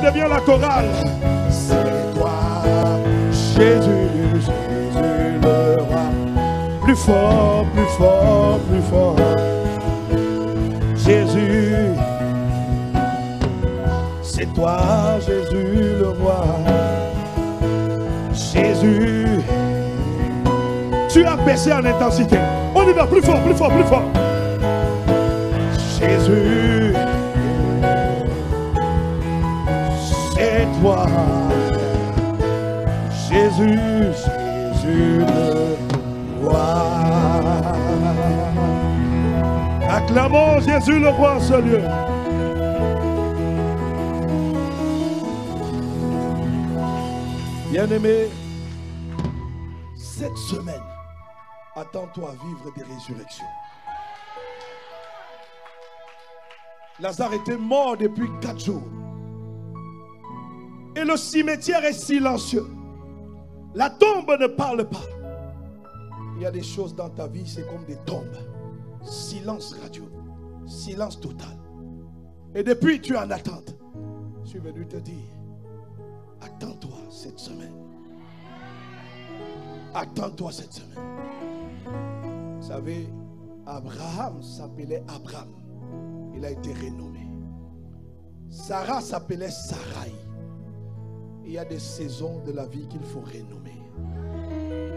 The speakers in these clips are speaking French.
redevient la chorale. C'est toi, Jésus, Jésus le roi. Plus fort, plus fort, plus fort. Jésus, c'est toi, Jésus le roi. Jésus, tu as baissé en intensité. On y va, plus fort, plus fort, plus fort. Jésus, c'est toi. Jésus, Jésus le roi. Acclamons Jésus le roi en ce lieu. Bien-aimé, cette semaine, attends-toi à vivre des résurrections. Lazare était mort depuis 4 jours. Et le cimetière est silencieux. La tombe ne parle pas. Il y a des choses dans ta vie, c'est comme des tombes. Silence radio. Silence total. Et depuis, tu es en attente. Je suis venu te dire, attends-toi cette semaine. Attends-toi cette semaine. Vous savez, Abraham s'appelait Abraham. Il a été renommé. Sarah s'appelait Sarai. Il y a des saisons de la vie qu'il faut renommer.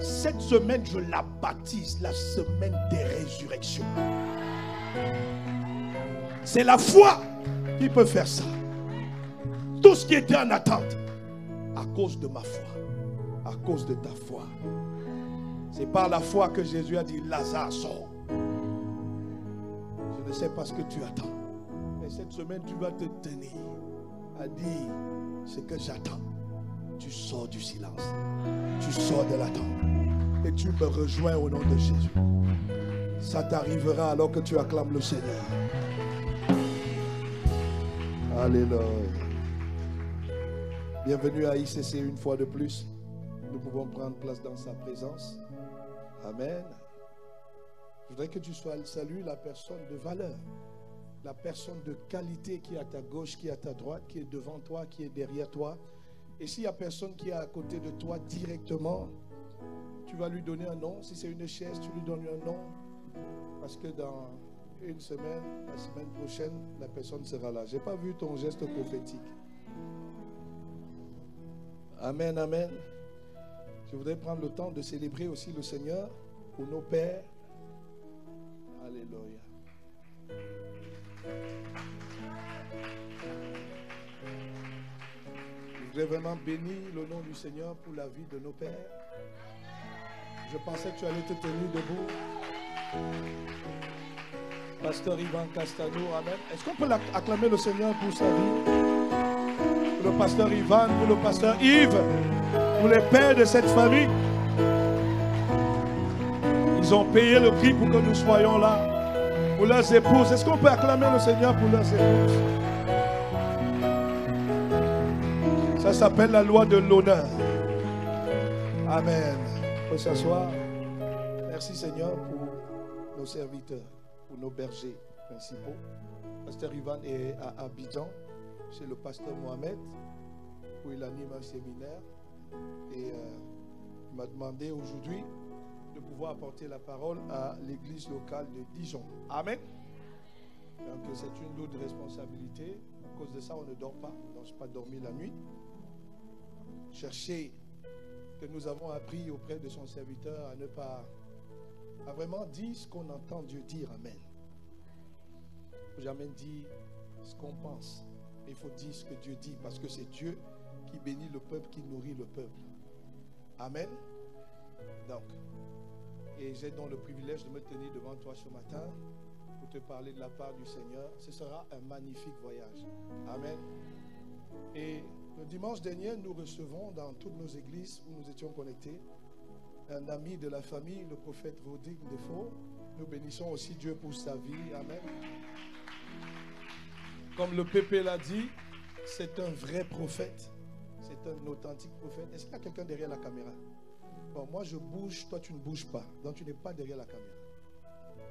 Cette semaine, je la baptise la semaine des résurrections. C'est la foi qui peut faire ça. Tout ce qui était en attente, à cause de ma foi, à cause de ta foi. C'est par la foi que Jésus a dit, Lazare sort. Je ne sais pas ce que tu attends. Mais cette semaine, tu vas te tenir à dire ce que j'attends. Tu sors du silence. Tu sors de l'attente. Et tu me rejoins au nom de Jésus. Ça t'arrivera alors que tu acclames le Seigneur. Alléluia. Bienvenue à ICC une fois de plus. Nous pouvons prendre place dans sa présence. Amen. Je voudrais que tu salues la personne de valeur. La personne de qualité qui est à ta gauche, qui est à ta droite, qui est devant toi, qui est derrière toi. Et s'il n'y a personne qui est à côté de toi directement, tu vas lui donner un nom. Si c'est une chaise, tu lui donnes un nom. Parce que dans une semaine, la semaine prochaine, la personne sera là. Je n'ai pas vu ton geste prophétique. Amen, amen. Je voudrais prendre le temps de célébrer aussi le Seigneur pour nos pères. Alléluia. Je voudrais vraiment bénir le nom du Seigneur pour la vie de nos pères. Je pensais que tu allais te tenir debout. Pasteur Ivan Castano, amen. Est-ce qu'on peut acclamer le Seigneur pour sa vie? Pour le pasteur Ivan, pour le pasteur Yves, pour les pères de cette famille. Ils ont payé le prix pour que nous soyons là. Pour leurs épouses. Est-ce qu'on peut acclamer le Seigneur pour leurs épouses? Ça s'appelle la loi de l'honneur. Amen. On peut s'asseoir. Merci Seigneur pour nos serviteurs, pour nos bergers principaux. Pasteur Ivan est à Abidjan, chez le pasteur Mohamed, où il anime un séminaire. Et il m'a demandé aujourd'hui de pouvoir apporter la parole à l'église locale de Dijon. Amen. Donc c'est une lourde responsabilité. À cause de ça, on ne dort pas. On n'a pas dormi la nuit. Chercher que nous avons appris auprès de son serviteur à ne pas à vraiment dire ce qu'on entend Dieu dire. Amen. Il ne faut jamais dire ce qu'on pense. Il faut dire ce que Dieu dit parce que c'est Dieu qui bénit le peuple, qui nourrit le peuple. Amen. Donc, et j'ai donc le privilège de me tenir devant toi ce matin pour te parler de la part du Seigneur. Ce sera un magnifique voyage. Amen. Et le dimanche dernier, nous recevons dans toutes nos églises où nous étions connectés un ami de la famille, le prophète Rodrigue Defo. Nous bénissons aussi Dieu pour sa vie. Amen. Comme le Pépé l'a dit, c'est un vrai prophète. C'est un authentique prophète. Est-ce qu'il y a quelqu'un derrière la caméra? Bon, moi je bouge, toi tu ne bouges pas. Donc tu n'es pas derrière la caméra.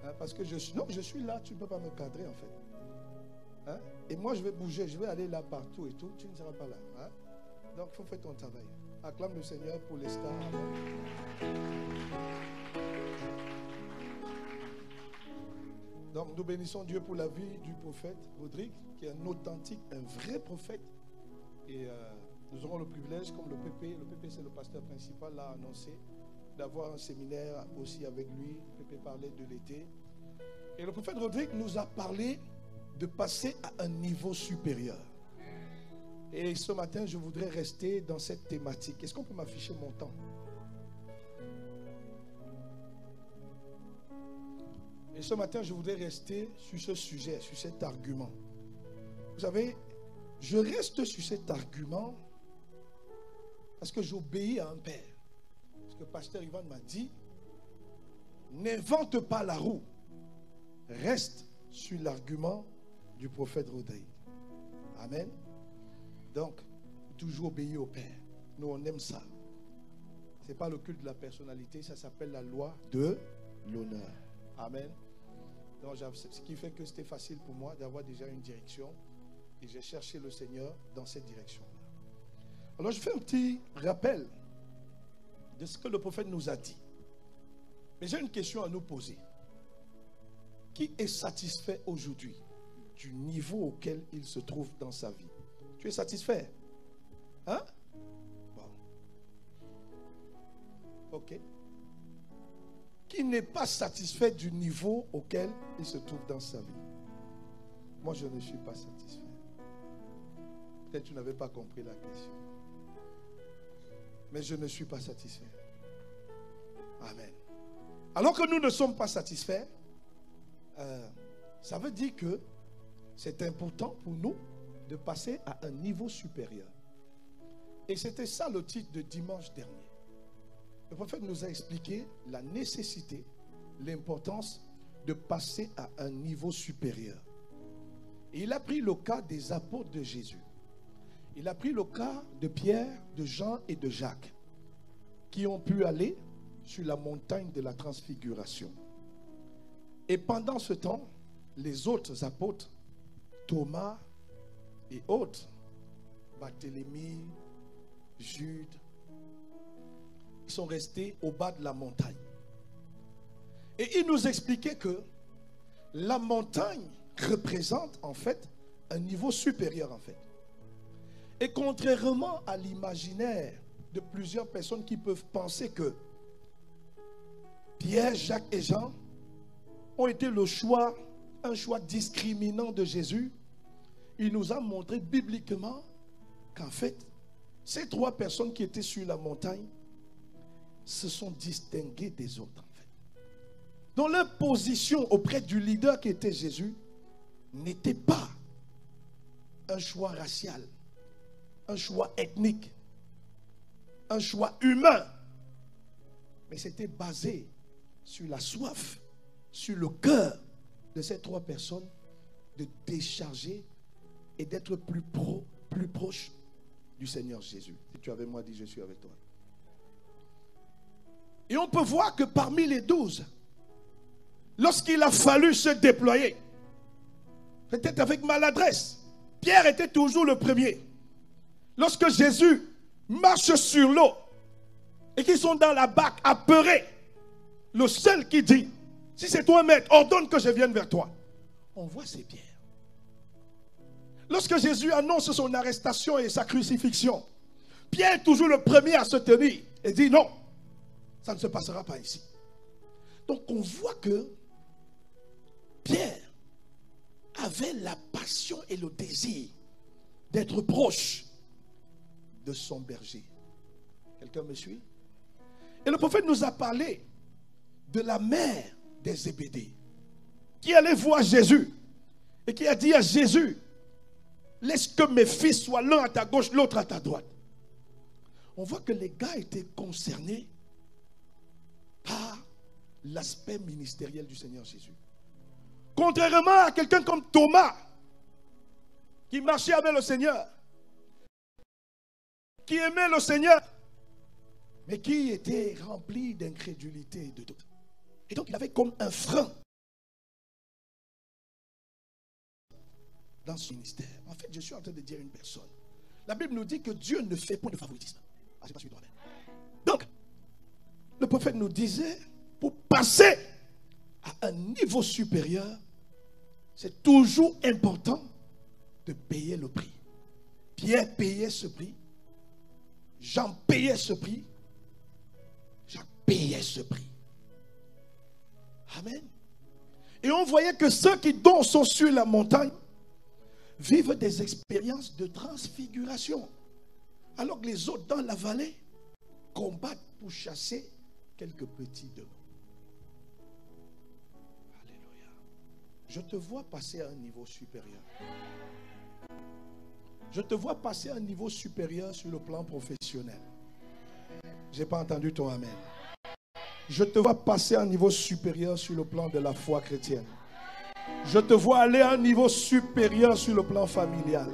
Hein, parce que je suis là, tu ne peux pas me cadrer en fait. Hein? Et moi, je vais bouger, je vais aller là partout et tout. Tu ne seras pas là. Hein? Donc, il faut faire ton travail. Acclame le Seigneur pour les stars. Donc, nous bénissons Dieu pour la vie du prophète Rodrigue, qui est un authentique, un vrai prophète. Et nous aurons le privilège, comme le PP c'est le pasteur principal, l'a annoncé, d'avoir un séminaire aussi avec lui. Le PP parlait de l'été. Et le prophète Rodrigue nous a parlé de passer à un niveau supérieur. Et ce matin, je voudrais rester dans cette thématique. Est-ce qu'on peut m'afficher mon temps? Et ce matin, je voudrais rester sur ce sujet, sur cet argument. Vous savez, je reste sur cet argument parce que j'obéis à un père. Parce que pasteur Ivan m'a dit, n'invente pas la roue. Reste sur l'argument du prophète Rodrigue. Amen. Donc, toujours obéir au Père. Nous, on aime ça. Ce n'est pas le culte de la personnalité, ça s'appelle la loi de l'honneur. Amen. Donc, ce qui fait que c'était facile pour moi d'avoir déjà une direction. Et j'ai cherché le Seigneur dans cette direction-là. Alors, je fais un petit rappel de ce que le prophète nous a dit. Mais j'ai une question à nous poser. Qui est satisfait aujourd'hui du niveau auquel il se trouve dans sa vie? Tu es satisfait? Hein? Bon. Ok. Qui n'est pas satisfait du niveau auquel il se trouve dans sa vie? Moi, je ne suis pas satisfait. Peut-être que tu n'avais pas compris la question. Mais je ne suis pas satisfait. Amen. Alors que nous ne sommes pas satisfaits, ça veut dire que c'est important pour nous de passer à un niveau supérieur. Et c'était ça le titre de dimanche dernier. Le prophète nous a expliqué la nécessité, l'importance de passer à un niveau supérieur. Et il a pris le cas des apôtres de Jésus. Il a pris le cas de Pierre, de Jean et de Jacques, qui ont pu aller sur la montagne de la transfiguration. Et pendant ce temps, les autres apôtres, Thomas et autres, Barthélemy, Jude, ils sont restés au bas de la montagne. Et il nous expliquait que la montagne représente en fait un niveau supérieur en fait. Et contrairement à l'imaginaire de plusieurs personnes qui peuvent penser que Pierre, Jacques et Jean ont été un choix discriminant de Jésus, il nous a montré bibliquement qu'en fait, ces trois personnes qui étaient sur la montagne se sont distinguées des autres. En fait. Donc leur position auprès du leader qui était Jésus n'était pas un choix racial, un choix ethnique, un choix humain, mais c'était basé sur la soif, sur le cœur de ces trois personnes de décharger et d'être plus proche du Seigneur Jésus. Si tu es avec moi, dis je suis avec toi. Et on peut voir que parmi les 12, lorsqu'il a fallu se déployer, peut-être avec maladresse, Pierre était toujours le premier. Lorsque Jésus marche sur l'eau et qu'ils sont dans la barque apeurés, le seul qui dit, si c'est toi maître, ordonne que je vienne vers toi. On voit c'est Pierre. Lorsque Jésus annonce son arrestation et sa crucifixion, Pierre est toujours le premier à se tenir et dit non, ça ne se passera pas ici. Donc on voit que Pierre avait la passion et le désir d'être proche de son berger. Quelqu'un me suit? Et le prophète nous a parlé de la mère des Zébédée qui allait voir Jésus et qui a dit à Jésus, laisse que mes fils soient l'un à ta gauche, l'autre à ta droite. On voit que les gars étaient concernés par l'aspect ministériel du Seigneur Jésus. Contrairement à quelqu'un comme Thomas, qui marchait avec le Seigneur, qui aimait le Seigneur, mais qui était rempli d'incrédulité et de doute. Et donc il avait comme un frein. dans ce ministère. En fait, je suis en train de dire à une personne. La Bible nous dit que Dieu ne fait point de favoritisme. Ah, c'est pas celui toi-même. Donc, le prophète nous disait, pour passer à un niveau supérieur, c'est toujours important de payer le prix. Pierre payait ce prix. Jean payait ce prix. Jacques payait ce prix. Amen. Et on voyait que ceux qui donc sont sur la montagne vivent des expériences de transfiguration. Alors que les autres dans la vallée combattent pour chasser quelques petits démons. Alléluia. Je te vois passer à un niveau supérieur. Je te vois passer à un niveau supérieur sur le plan professionnel. Je n'ai pas entendu ton amen. Je te vois passer à un niveau supérieur sur le plan de la foi chrétienne. Je te vois aller à un niveau supérieur sur le plan familial.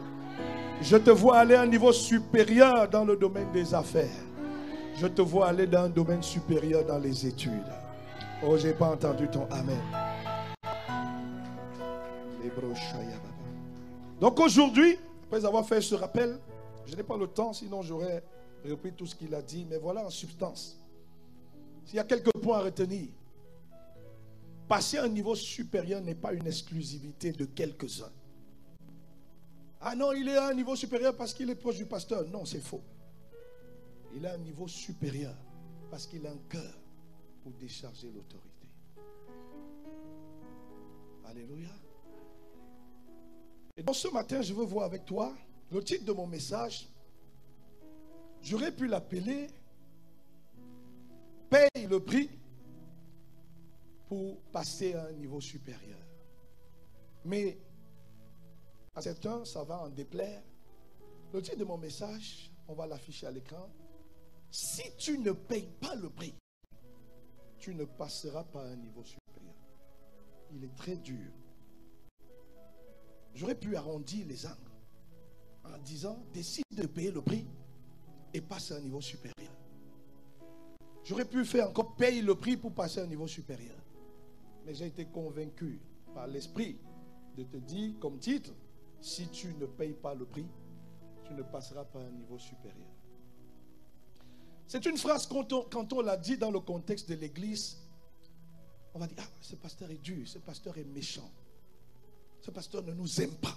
Je te vois aller à un niveau supérieur dans le domaine des affaires. Je te vois aller dans un domaine supérieur dans les études. Oh, je n'ai pas entendu ton amen. Donc aujourd'hui, après avoir fait ce rappel, je n'ai pas le temps, sinon j'aurais repris tout ce qu'il a dit. Mais voilà en substance. S'il y a quelques points à retenir, passer à un niveau supérieur n'est pas une exclusivité de quelques-uns. Ah non, il est à un niveau supérieur parce qu'il est proche du pasteur. Non, c'est faux. Il est à un niveau supérieur parce qu'il a un cœur pour décharger l'autorité. Alléluia. Et donc ce matin, je veux voir avec toi le titre de mon message. J'aurais pu l'appeler « Paye le prix pour passer à un niveau supérieur ». Mais à certains, ça va en déplaire. Le titre de mon message, on va l'afficher à l'écran. Si tu ne payes pas le prix, tu ne passeras pas à un niveau supérieur. Il est très dur. J'aurais pu arrondir les angles en disant, décide de payer le prix et passe à un niveau supérieur. J'aurais pu faire encore payer le prix pour passer à un niveau supérieur. Mais j'ai été convaincu par l'esprit de te dire comme titre, si tu ne payes pas le prix, tu ne passeras pas à un niveau supérieur. C'est une phrase quand on l'a dit dans le contexte de l'église, on va dire, ah, ce pasteur est dur, ce pasteur est méchant. Ce pasteur ne nous aime pas.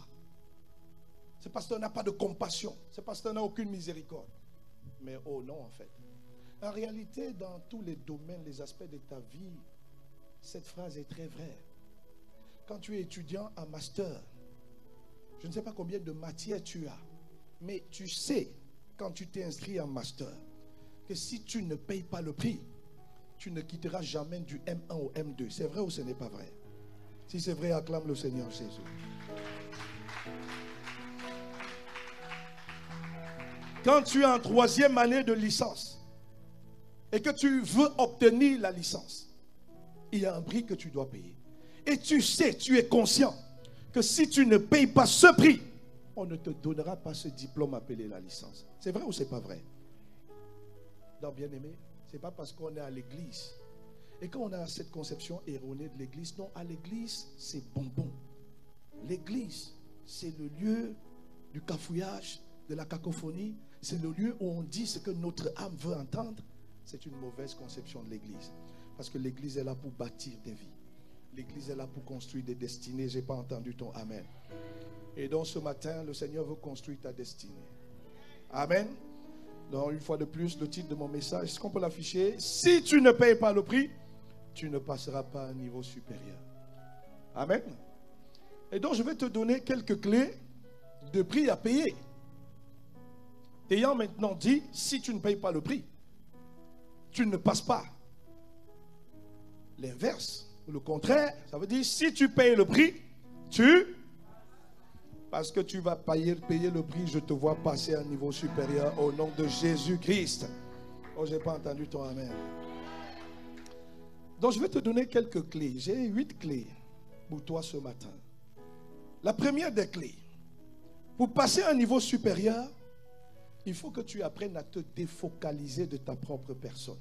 Ce pasteur n'a pas de compassion. Ce pasteur n'a aucune miséricorde. Mais oh non, en fait. En réalité, dans tous les domaines, les aspects de ta vie, cette phrase est très vraie. Quand tu es étudiant en master, je ne sais pas combien de matières tu as, mais tu sais, quand tu t'es inscrit en master, que si tu ne payes pas le prix, tu ne quitteras jamais du M1 au M2. C'est vrai ou ce n'est pas vrai? Si c'est vrai, acclame le Seigneur Jésus. Quand tu es en 3e année de licence et que tu veux obtenir la licence, il y a un prix que tu dois payer. Et tu sais, tu es conscient que si tu ne payes pas ce prix, on ne te donnera pas ce diplôme appelé la licence. C'est vrai ou c'est pas vrai? Donc, bien aimé, c'est pas parce qu'on est à l'église et qu'on a cette conception erronée de l'église. Non, à l'église, c'est bonbon. L'église, c'est le lieu du cafouillage, de la cacophonie. C'est le lieu où on dit ce que notre âme veut entendre. C'est une mauvaise conception de l'église. Parce que l'église est là pour bâtir des vies. L'église est là pour construire des destinées. Je n'ai pas entendu ton amen. Et donc ce matin, le Seigneur veut construire ta destinée. Amen. Donc une fois de plus, le titre de mon message, est-ce qu'on peut l'afficher? Si tu ne payes pas le prix, tu ne passeras pas à un niveau supérieur. Amen. Et donc je vais te donner quelques clés de prix à payer. Ayant maintenant dit, si tu ne payes pas le prix, tu ne passes pas. L'inverse, ou le contraire, ça veut dire, si tu payes le prix, parce que tu vas payer le prix, je te vois passer à un niveau supérieur au nom de Jésus-Christ. Oh, je n'ai pas entendu ton amen. Donc, je vais te donner quelques clés. J'ai 8 clés pour toi ce matin. La première des clés, pour passer à un niveau supérieur, il faut que tu apprennes à te défocaliser de ta propre personne.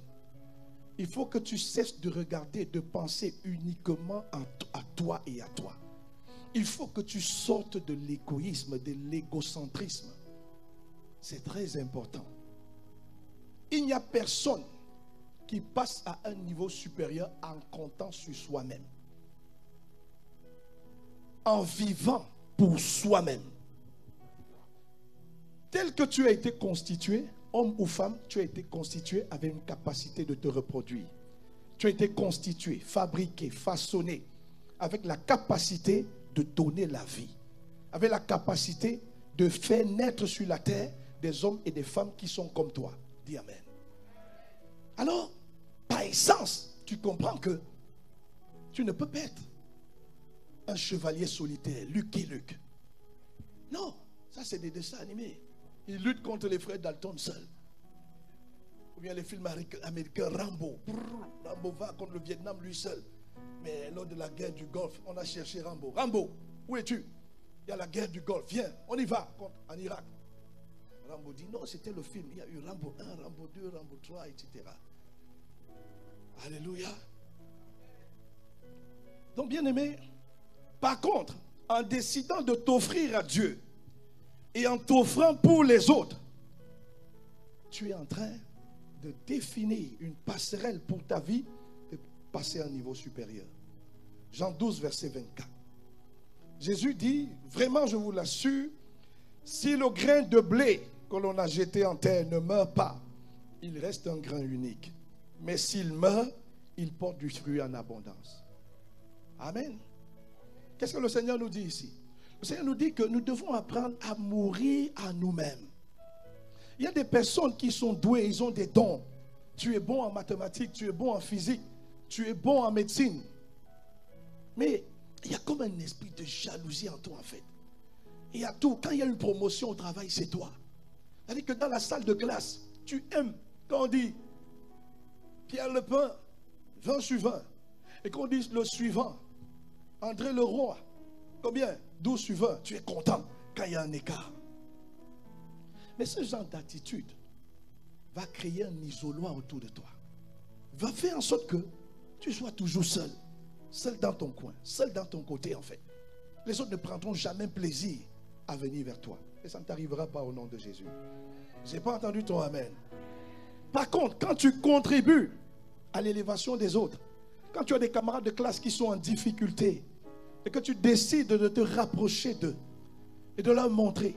Il faut que tu cesses de regarder, de penser uniquement à toi et à toi. Il faut que tu sortes de l'égoïsme, de l'égocentrisme. C'est très important. Il n'y a personne qui passe à un niveau supérieur en comptant sur soi-même. En vivant pour soi-même. Tel que tu as été constitué, homme ou femme, tu as été constitué avec une capacité de te reproduire. Tu as été constitué, fabriqué, façonné avec la capacité de donner la vie. Avec la capacité de faire naître sur la terre des hommes et des femmes qui sont comme toi. Dis Amen. Alors, par essence, tu comprends que tu ne peux pas être un chevalier solitaire, Lucky Luke. Non, ça c'est des dessins animés. Il lutte contre les frères Dalton seul. Ou bien les films américains, Rambo. Rambo va contre le Vietnam lui seul. Mais lors de la guerre du Golfe, on a cherché Rambo. Rambo, où es-tu? Il y a la guerre du Golfe. Viens, on y va en Irak. Rambo dit non, c'était le film. Il y a eu Rambo 1, Rambo 2, Rambo 3, etc. Alléluia. Donc bien aimé, par contre, en décidant de t'offrir à Dieu et en t'offrant pour les autres, tu es en train de définir une passerelle pour ta vie et passer à un niveau supérieur. Jean 12, verset 24. Jésus dit, vraiment je vous l'assure, si le grain de blé que l'on a jeté en terre ne meurt pas, il reste un grain unique. Mais s'il meurt, il porte du fruit en abondance. Amen. Qu'est-ce que le Seigneur nous dit ici? Le Seigneur nous dit que nous devons apprendre à mourir à nous-mêmes. Il y a des personnes qui sont douées, ils ont des dons. Tu es bon en mathématiques, tu es bon en physique, tu es bon en médecine. Mais il y a comme un esprit de jalousie en toi en fait. Il y a tout. Quand il y a une promotion au travail, c'est toi. C'est-à-dire que dans la salle de classe, tu aimes quand on dit Pierre Lepin, 20 sur 20. Et qu'on dise le suivant, André Leroy, combien? 12 sur 20. Tu es content quand il y a un écart. Mais ce genre d'attitude va créer un isoloir autour de toi. Va faire en sorte que tu sois toujours seul. Seul dans ton coin, seul dans ton côté en fait. Les autres ne prendront jamais plaisir à venir vers toi. Et ça ne t'arrivera pas au nom de Jésus. Je n'ai pas entendu ton amen. Par contre, quand tu contribues à l'élévation des autres, quand tu as des camarades de classe qui sont en difficulté et que tu décides de te rapprocher d'eux et de leur montrer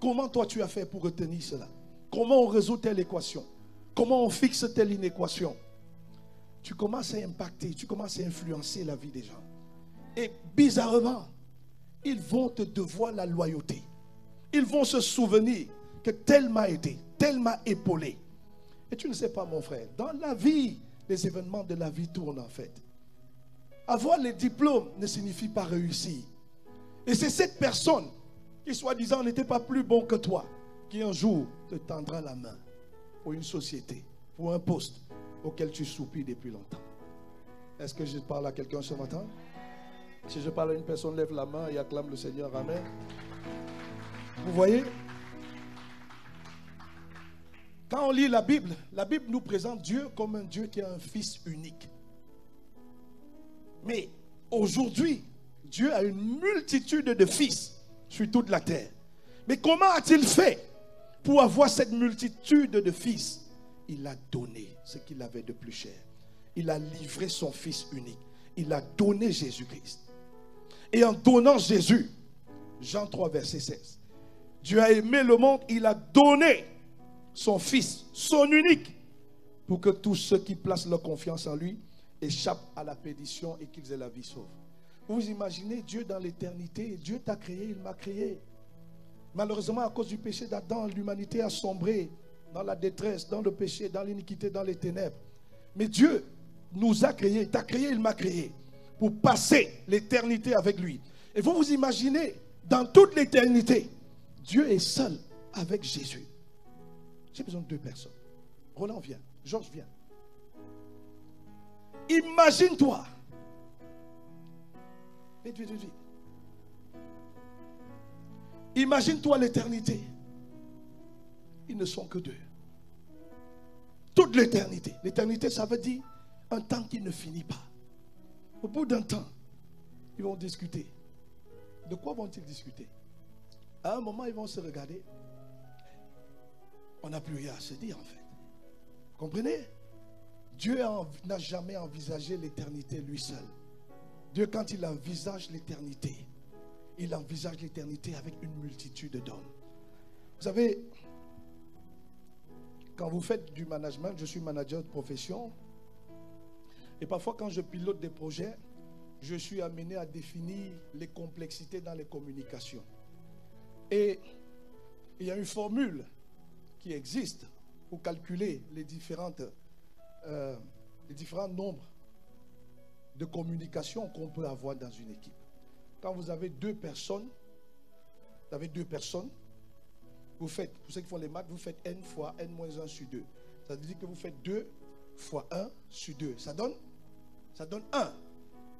comment toi tu as fait pour retenir cela, comment on résout telle équation, comment on fixe telle inéquation, tu commences à impacter, tu commences à influencer la vie des gens. Et bizarrement, ils vont te devoir la loyauté. Ils vont se souvenir que tel m'a aidé, tel m'a épaulé. Et tu ne sais pas mon frère, dans la vie, les événements de la vie tournent en fait. Avoir les diplômes ne signifie pas réussir. Et c'est cette personne qui soi-disant n'était pas plus bon que toi qui un jour te tendra la main pour une société, pour un poste auquel tu soupires depuis longtemps. Est-ce que je parle à quelqu'un ce matin? Si je parle à une personne, lève la main et acclame le Seigneur. Amen. Vous voyez? Quand on lit la Bible nous présente Dieu comme un Dieu qui a un fils unique. Mais aujourd'hui, Dieu a une multitude de fils sur toute la terre. Mais comment a-t-il fait pour avoir cette multitude de fils? Il a donné ce qu'il avait de plus cher. Il a livré son fils unique. Il a donné Jésus-Christ. Et en donnant Jésus, Jean 3, verset 16, Dieu a aimé le monde, il a donné son fils, son unique, pour que tous ceux qui placent leur confiance en lui échappent à la perdition et qu'ils aient la vie sauve. Vous imaginez Dieu dans l'éternité? Dieu t'a créé, il m'a créé. Malheureusement, à cause du péché d'Adam, l'humanité a sombré dans la détresse, dans le péché, dans l'iniquité, dans les ténèbres. Mais Dieu nous a créés, t'a créé, il m'a créé, pour passer l'éternité avec lui. Et vous vous imaginez, dans toute l'éternité, Dieu est seul avec Jésus. J'ai besoin de deux personnes. Roland vient, Georges vient. Imagine-toi. Vite, vite, vite, vite. Imagine-toi l'éternité. Ils ne sont que deux. Toute l'éternité. L'éternité, ça veut dire un temps qui ne finit pas. Au bout d'un temps, ils vont discuter. de quoi vont-ils discuter? À un moment, ils vont se regarder. On n'a plus rien à se dire en fait. Vous comprenez? Dieu n'a jamais envisagé l'éternité lui seul. Dieu, quand il envisage l'éternité, il envisage l'éternité avec une multitude d'hommes. Vous savez, quand vous faites du management, je suis manager de profession, et parfois quand je pilote des projets, je suis amené à définir les complexités dans les communications. Et il y a une formule qui existe pour calculer les différents nombres de communication qu'on peut avoir dans une équipe. Quand vous avez deux personnes, vous faites, pour ceux qui font les maths, vous faites n fois n moins 1 sur 2. Ça veut dire que vous faites 2 fois 1 sur 2. Ça donne 1.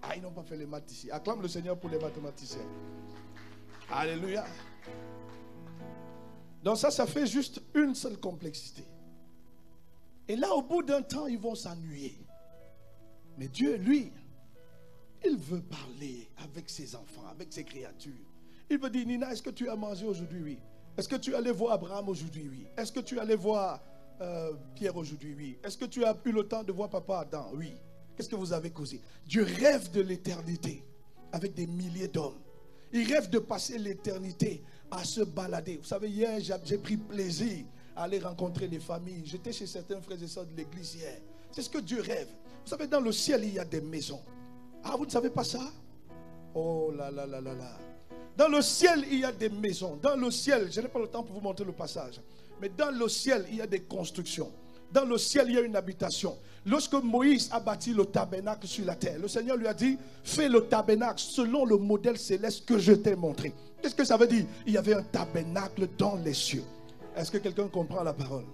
Ah, ils n'ont pas fait les maths ici. Acclame le Seigneur pour les mathématiciens. Alléluia. Donc ça fait juste une seule complexité. Et là, au bout d'un temps, ils vont s'ennuyer. Mais Dieu, lui, il veut parler avec ses enfants, avec ses créatures. Il veut dire, Nina, est-ce que tu as mangé aujourd'hui? Oui. Est-ce que tu es allé voir Abraham aujourd'hui? Oui. Est-ce que tu es allé voir Pierre aujourd'hui? Oui. Est-ce que tu as eu le temps de voir papa Adam? Oui. Qu'est-ce que vous avez causé? Dieu rêve de l'éternité avec des milliers d'hommes. Il rêve de passer l'éternité à se balader. Vous savez, hier, j'ai pris plaisir à aller rencontrer les familles. J'étais chez certains frères et sœurs de l'église hier. C'est ce que Dieu rêve. Vous savez, dans le ciel, il y a des maisons. Ah, vous ne savez pas ça? Oh là là là là là. Dans le ciel, il y a des maisons. Dans le ciel, je n'ai pas le temps pour vous montrer le passage. Mais dans le ciel, il y a des constructions. Dans le ciel, il y a une habitation. Lorsque Moïse a bâti le tabernacle sur la terre, le Seigneur lui a dit, fais le tabernacle selon le modèle céleste que je t'ai montré. Qu'est-ce que ça veut dire? Il y avait un tabernacle dans les cieux. Est-ce que quelqu'un comprend la parole?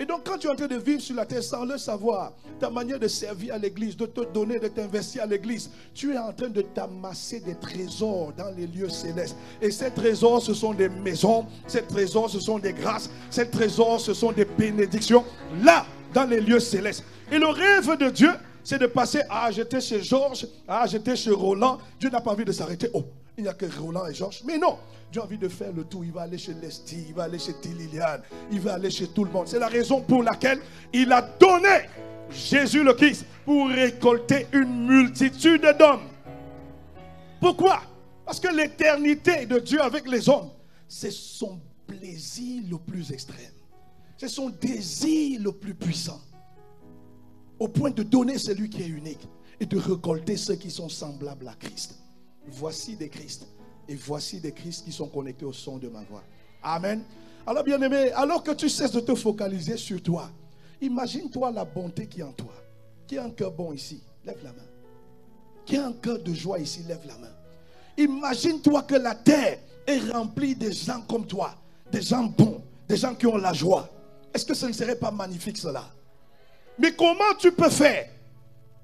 Et donc quand tu es en train de vivre sur la terre sans le savoir, ta manière de servir à l'église, de te donner, de t'investir à l'église, tu es en train de t'amasser des trésors dans les lieux célestes. Et ces trésors, ce sont des maisons, ces trésors, ce sont des grâces, ces trésors, ce sont des bénédictions, là, dans les lieux célestes. Et le rêve de Dieu, c'est de passer, ah, j'étais chez Georges, ah, j'étais chez Roland. Dieu n'a pas envie de s'arrêter. Oh, il n'y a que Roland et Georges. Mais non, Dieu a envie de faire le tout. Il va aller chez Lestie, il va aller chez Liliane, il va aller chez tout le monde. C'est la raison pour laquelle il a donné Jésus le Christ pour récolter une multitude d'hommes. Pourquoi? Parce que l'éternité de Dieu avec les hommes, c'est son plaisir le plus extrême. C'est son désir le plus puissant. Au point de donner celui qui est unique et de récolter ceux qui sont semblables à Christ. Voici des Christ. Et voici des Christ qui sont connectés au son de ma voix. Amen. Alors bien aimé, alors que tu cesses de te focaliser sur toi, imagine-toi la bonté qui est en toi. Qui a un cœur bon ici? Lève la main. Qui a un cœur de joie ici? Lève la main. Imagine-toi que la terre est remplie de gens comme toi. Des gens bons. Des gens qui ont la joie. Est-ce que ce ne serait pas magnifique cela? Mais comment tu peux faire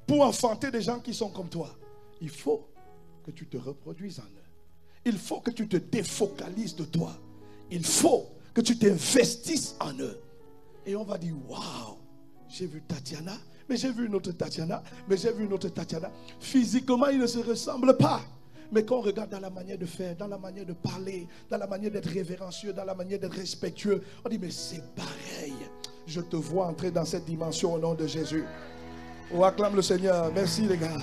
pour enfanter des gens qui sont comme toi? Il faut que tu te reproduises en eux. Il faut que tu te défocalises de toi. Il faut que tu t'investisses en eux. Et on va dire, waouh, j'ai vu Tatiana, mais j'ai vu une autre Tatiana, mais j'ai vu une autre Tatiana. Physiquement, ils ne se ressemblent pas. Mais quand on regarde dans la manière de faire, dans la manière de parler, dans la manière d'être révérencieux, dans la manière d'être respectueux, on dit, mais c'est pareil. Je te vois entrer dans cette dimension au nom de Jésus. On acclame le Seigneur. Merci les gars.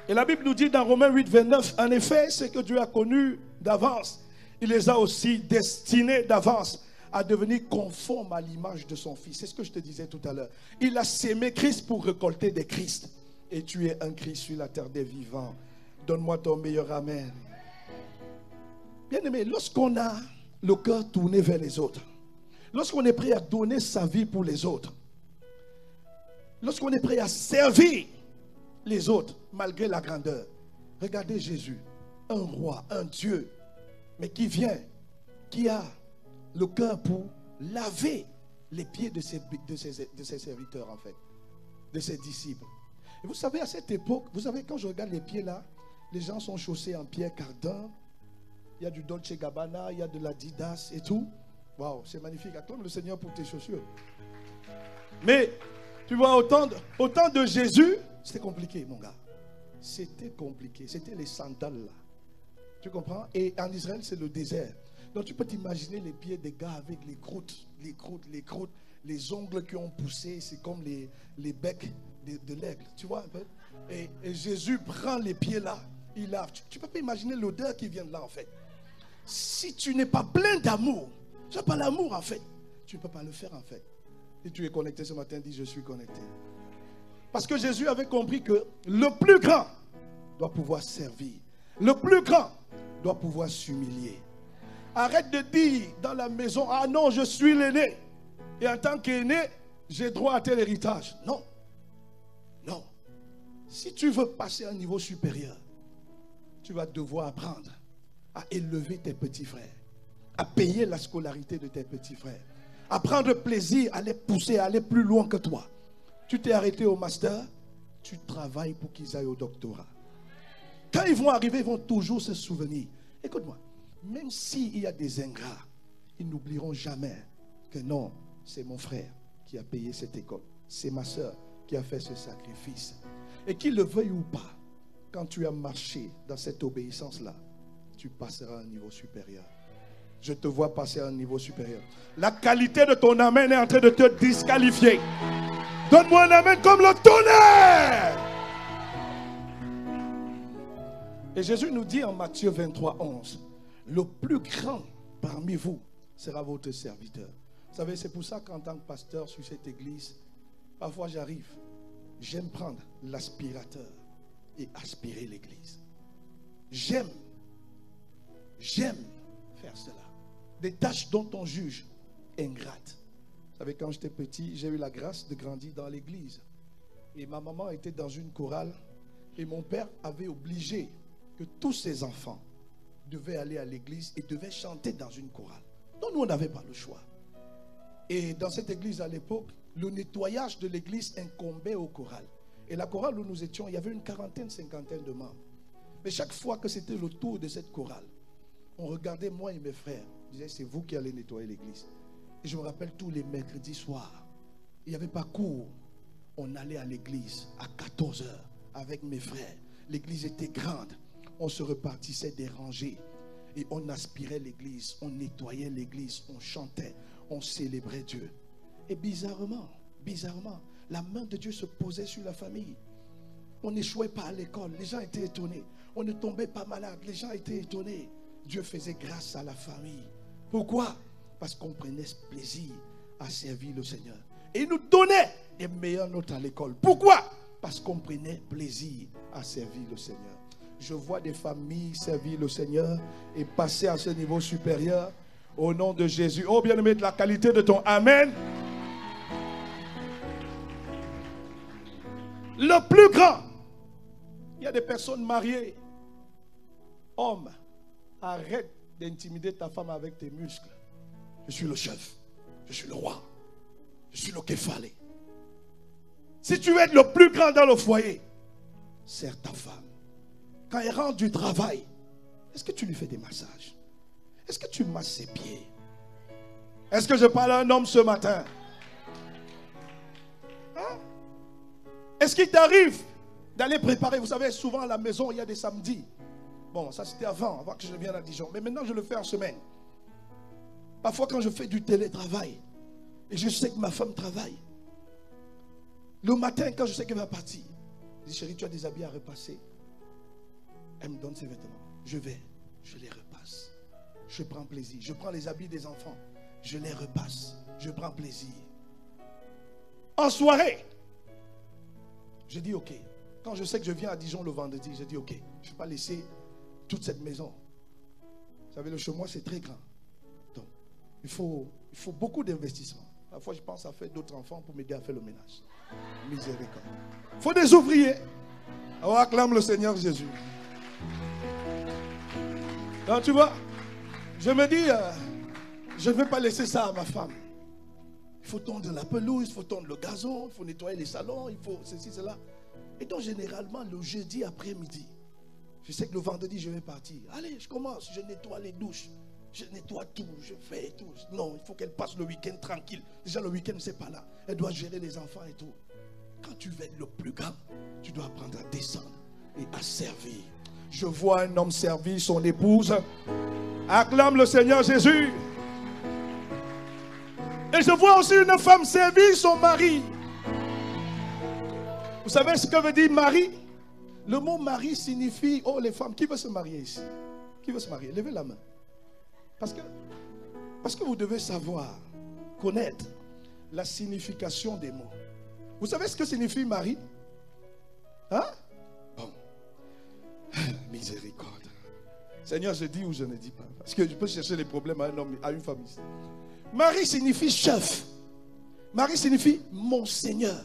Et la Bible nous dit dans Romains 8, 29, en effet, ce que Dieu a connu d'avance, il les a aussi destinés d'avance à devenir conformes à l'image de son Fils. C'est ce que je te disais tout à l'heure. Il a sémé Christ pour récolter des Christ. Et tu es un Christ sur la terre des vivants. Donne-moi ton meilleur amen. Bien aimé, lorsqu'on a le cœur tourné vers les autres, lorsqu'on est prêt à donner sa vie pour les autres, lorsqu'on est prêt à servir les autres malgré la grandeur, regardez Jésus, un roi, un Dieu, mais qui vient, qui a le cœur pour laver les pieds de ses serviteurs en fait, de ses disciples. Et vous savez, à cette époque, vous savez, quand je regarde les pieds là, les gens sont chaussés en pierre cardin. Il y a du Dolce Gabbana, il y a de l'Adidas et tout. Waouh, c'est magnifique. Acclame le Seigneur pour tes chaussures. Mais, tu vois, au temps de Jésus, c'était compliqué, mon gars. c'était compliqué. C'était les sandales là. Tu comprends? Et en Israël, c'est le désert. Donc tu peux t'imaginer les pieds des gars avec les croûtes, les ongles qui ont poussé. C'est comme les becs de l'aigle. Tu vois un peu? Et Jésus prend les pieds là. Il lave. Tu peux pas imaginer l'odeur qui vient de là en fait. Si tu n'es pas plein d'amour, tu n'as pas l'amour en fait, tu ne peux pas le faire en fait. Si tu es connecté ce matin, dis je suis connecté. Parce que Jésus avait compris que le plus grand doit pouvoir servir. Le plus grand doit pouvoir s'humilier. Arrête de dire dans la maison, ah non, je suis l'aîné. Et en tant qu'aîné, j'ai droit à tel héritage. Non. Non. Si tu veux passer à un niveau supérieur, tu vas devoir apprendre à élever tes petits frères, à payer la scolarité de tes petits frères, à prendre plaisir à les pousser, à aller plus loin que toi. Tu t'es arrêté au master, tu travailles pour qu'ils aillent au doctorat. Quand ils vont arriver, ils vont toujours se souvenir. Écoute-moi, même s'il y a des ingrats, ils n'oublieront jamais que non, c'est mon frère qui a payé cette école. C'est ma soeur qui a fait ce sacrifice. Et qu'il le veuille ou pas, quand tu as marché dans cette obéissance-là, tu passeras à un niveau supérieur. Je te vois passer à un niveau supérieur. La qualité de ton amen est en train de te disqualifier. Donne-moi un amen comme le tonnerre. Et Jésus nous dit en Matthieu 23, 11, le plus grand parmi vous sera votre serviteur. Vous savez, c'est pour ça qu'en tant que pasteur sur cette église, parfois j'arrive, j'aime prendre l'aspirateur et aspirer l'église. J'aime faire cela. Des tâches dont on juge ingrates. Vous savez, quand j'étais petit, j'ai eu la grâce de grandir dans l'église. Et ma maman était dans une chorale. Et mon père avait obligé que tous ses enfants devaient aller à l'église et devaient chanter dans une chorale. Donc nous, on n'avait pas le choix. Et dans cette église à l'époque, le nettoyage de l'église incombait au choral. Et la chorale où nous étions, il y avait une quarantaine, cinquantaine de membres. Mais chaque fois que c'était le tour de cette chorale, on regardait moi et mes frères. On disait, c'est vous qui allez nettoyer l'église. Et je me rappelle tous les mercredis soirs, il n'y avait pas cours. On allait à l'église à 14h avec mes frères. L'église était grande. On se repartissait des rangées. Et on aspirait l'église, on nettoyait l'église, on chantait, on célébrait Dieu. Et bizarrement, la main de Dieu se posait sur la famille. On n'échouait pas à l'école, les gens étaient étonnés. On ne tombait pas malade, les gens étaient étonnés. Dieu faisait grâce à la famille. Pourquoi? Parce qu'on prenait ce plaisir à servir le Seigneur. Et il nous donnait les meilleures notes à l'école. Pourquoi? Parce qu'on prenait plaisir à servir le Seigneur. Je vois des familles servir le Seigneur et passer à ce niveau supérieur au nom de Jésus. Oh bien-aimé, de la qualité de ton Amen. Le plus grand. Il y a des personnes mariées. Homme, arrête d'intimider ta femme avec tes muscles. Je suis le chef. Je suis le roi. Je suis le kéfalé. Si tu veux être le plus grand dans le foyer, sers ta femme. Quand elle rentre du travail, est-ce que tu lui fais des massages? Est-ce que tu masses ses pieds? Est-ce que je parle à un homme ce matin? Hein? Est-ce qu'il t'arrive d'aller préparer? Vous savez, souvent à la maison, il y a des samedis. Bon, ça c'était avant que je vienne à Dijon. Mais maintenant, je le fais en semaine. Parfois, quand je fais du télétravail, et je sais que ma femme travaille, le matin, quand je sais qu'elle va partir, je dis, chérie, tu as des habits à repasser. Elle me donne ses vêtements. Je vais, je les repasse. Je prends plaisir. Je prends les habits des enfants. Je les repasse. Je prends plaisir. En soirée, je dis ok. Quand je sais que je viens à Dijon le vendredi, je dis ok. Je ne vais pas laisser toute cette maison. Vous savez, le chez moi, c'est très grand. Donc, il faut beaucoup d'investissement. Parfois, je pense à faire d'autres enfants pour m'aider à faire le ménage. Miséricorde. Il faut des ouvriers. Alors, acclame le Seigneur Jésus. Donc, tu vois, je me dis, je ne vais pas laisser ça à ma femme. Il faut tondre la pelouse, il faut tondre le gazon, il faut nettoyer les salons, il faut ceci, cela. Et donc, généralement, le jeudi après-midi, je sais que le vendredi, je vais partir. Allez, je commence, je nettoie les douches. Je nettoie tout, je fais tout. Non, il faut qu'elle passe le week-end tranquille. Déjà, le week-end, c'est pas là. Elle doit gérer les enfants et tout. Quand tu veux être le plus grand, tu dois apprendre à descendre et à servir. Je vois un homme servir son épouse. Acclame le Seigneur Jésus. Et je vois aussi une femme servir son mari. Vous savez ce que veut dire mari? Le mot mari signifie, oh les femmes, qui veut se marier ici? Qui veut se marier? Levez la main. Parce que vous devez savoir, connaître la signification des mots. Vous savez ce que signifie mari? Hein? Bon. Miséricorde. Seigneur, je dis ou je ne dis pas. Parce que je peux chercher les problèmes à un homme, à une femme ici. Mari signifie chef. Mari signifie mon Seigneur.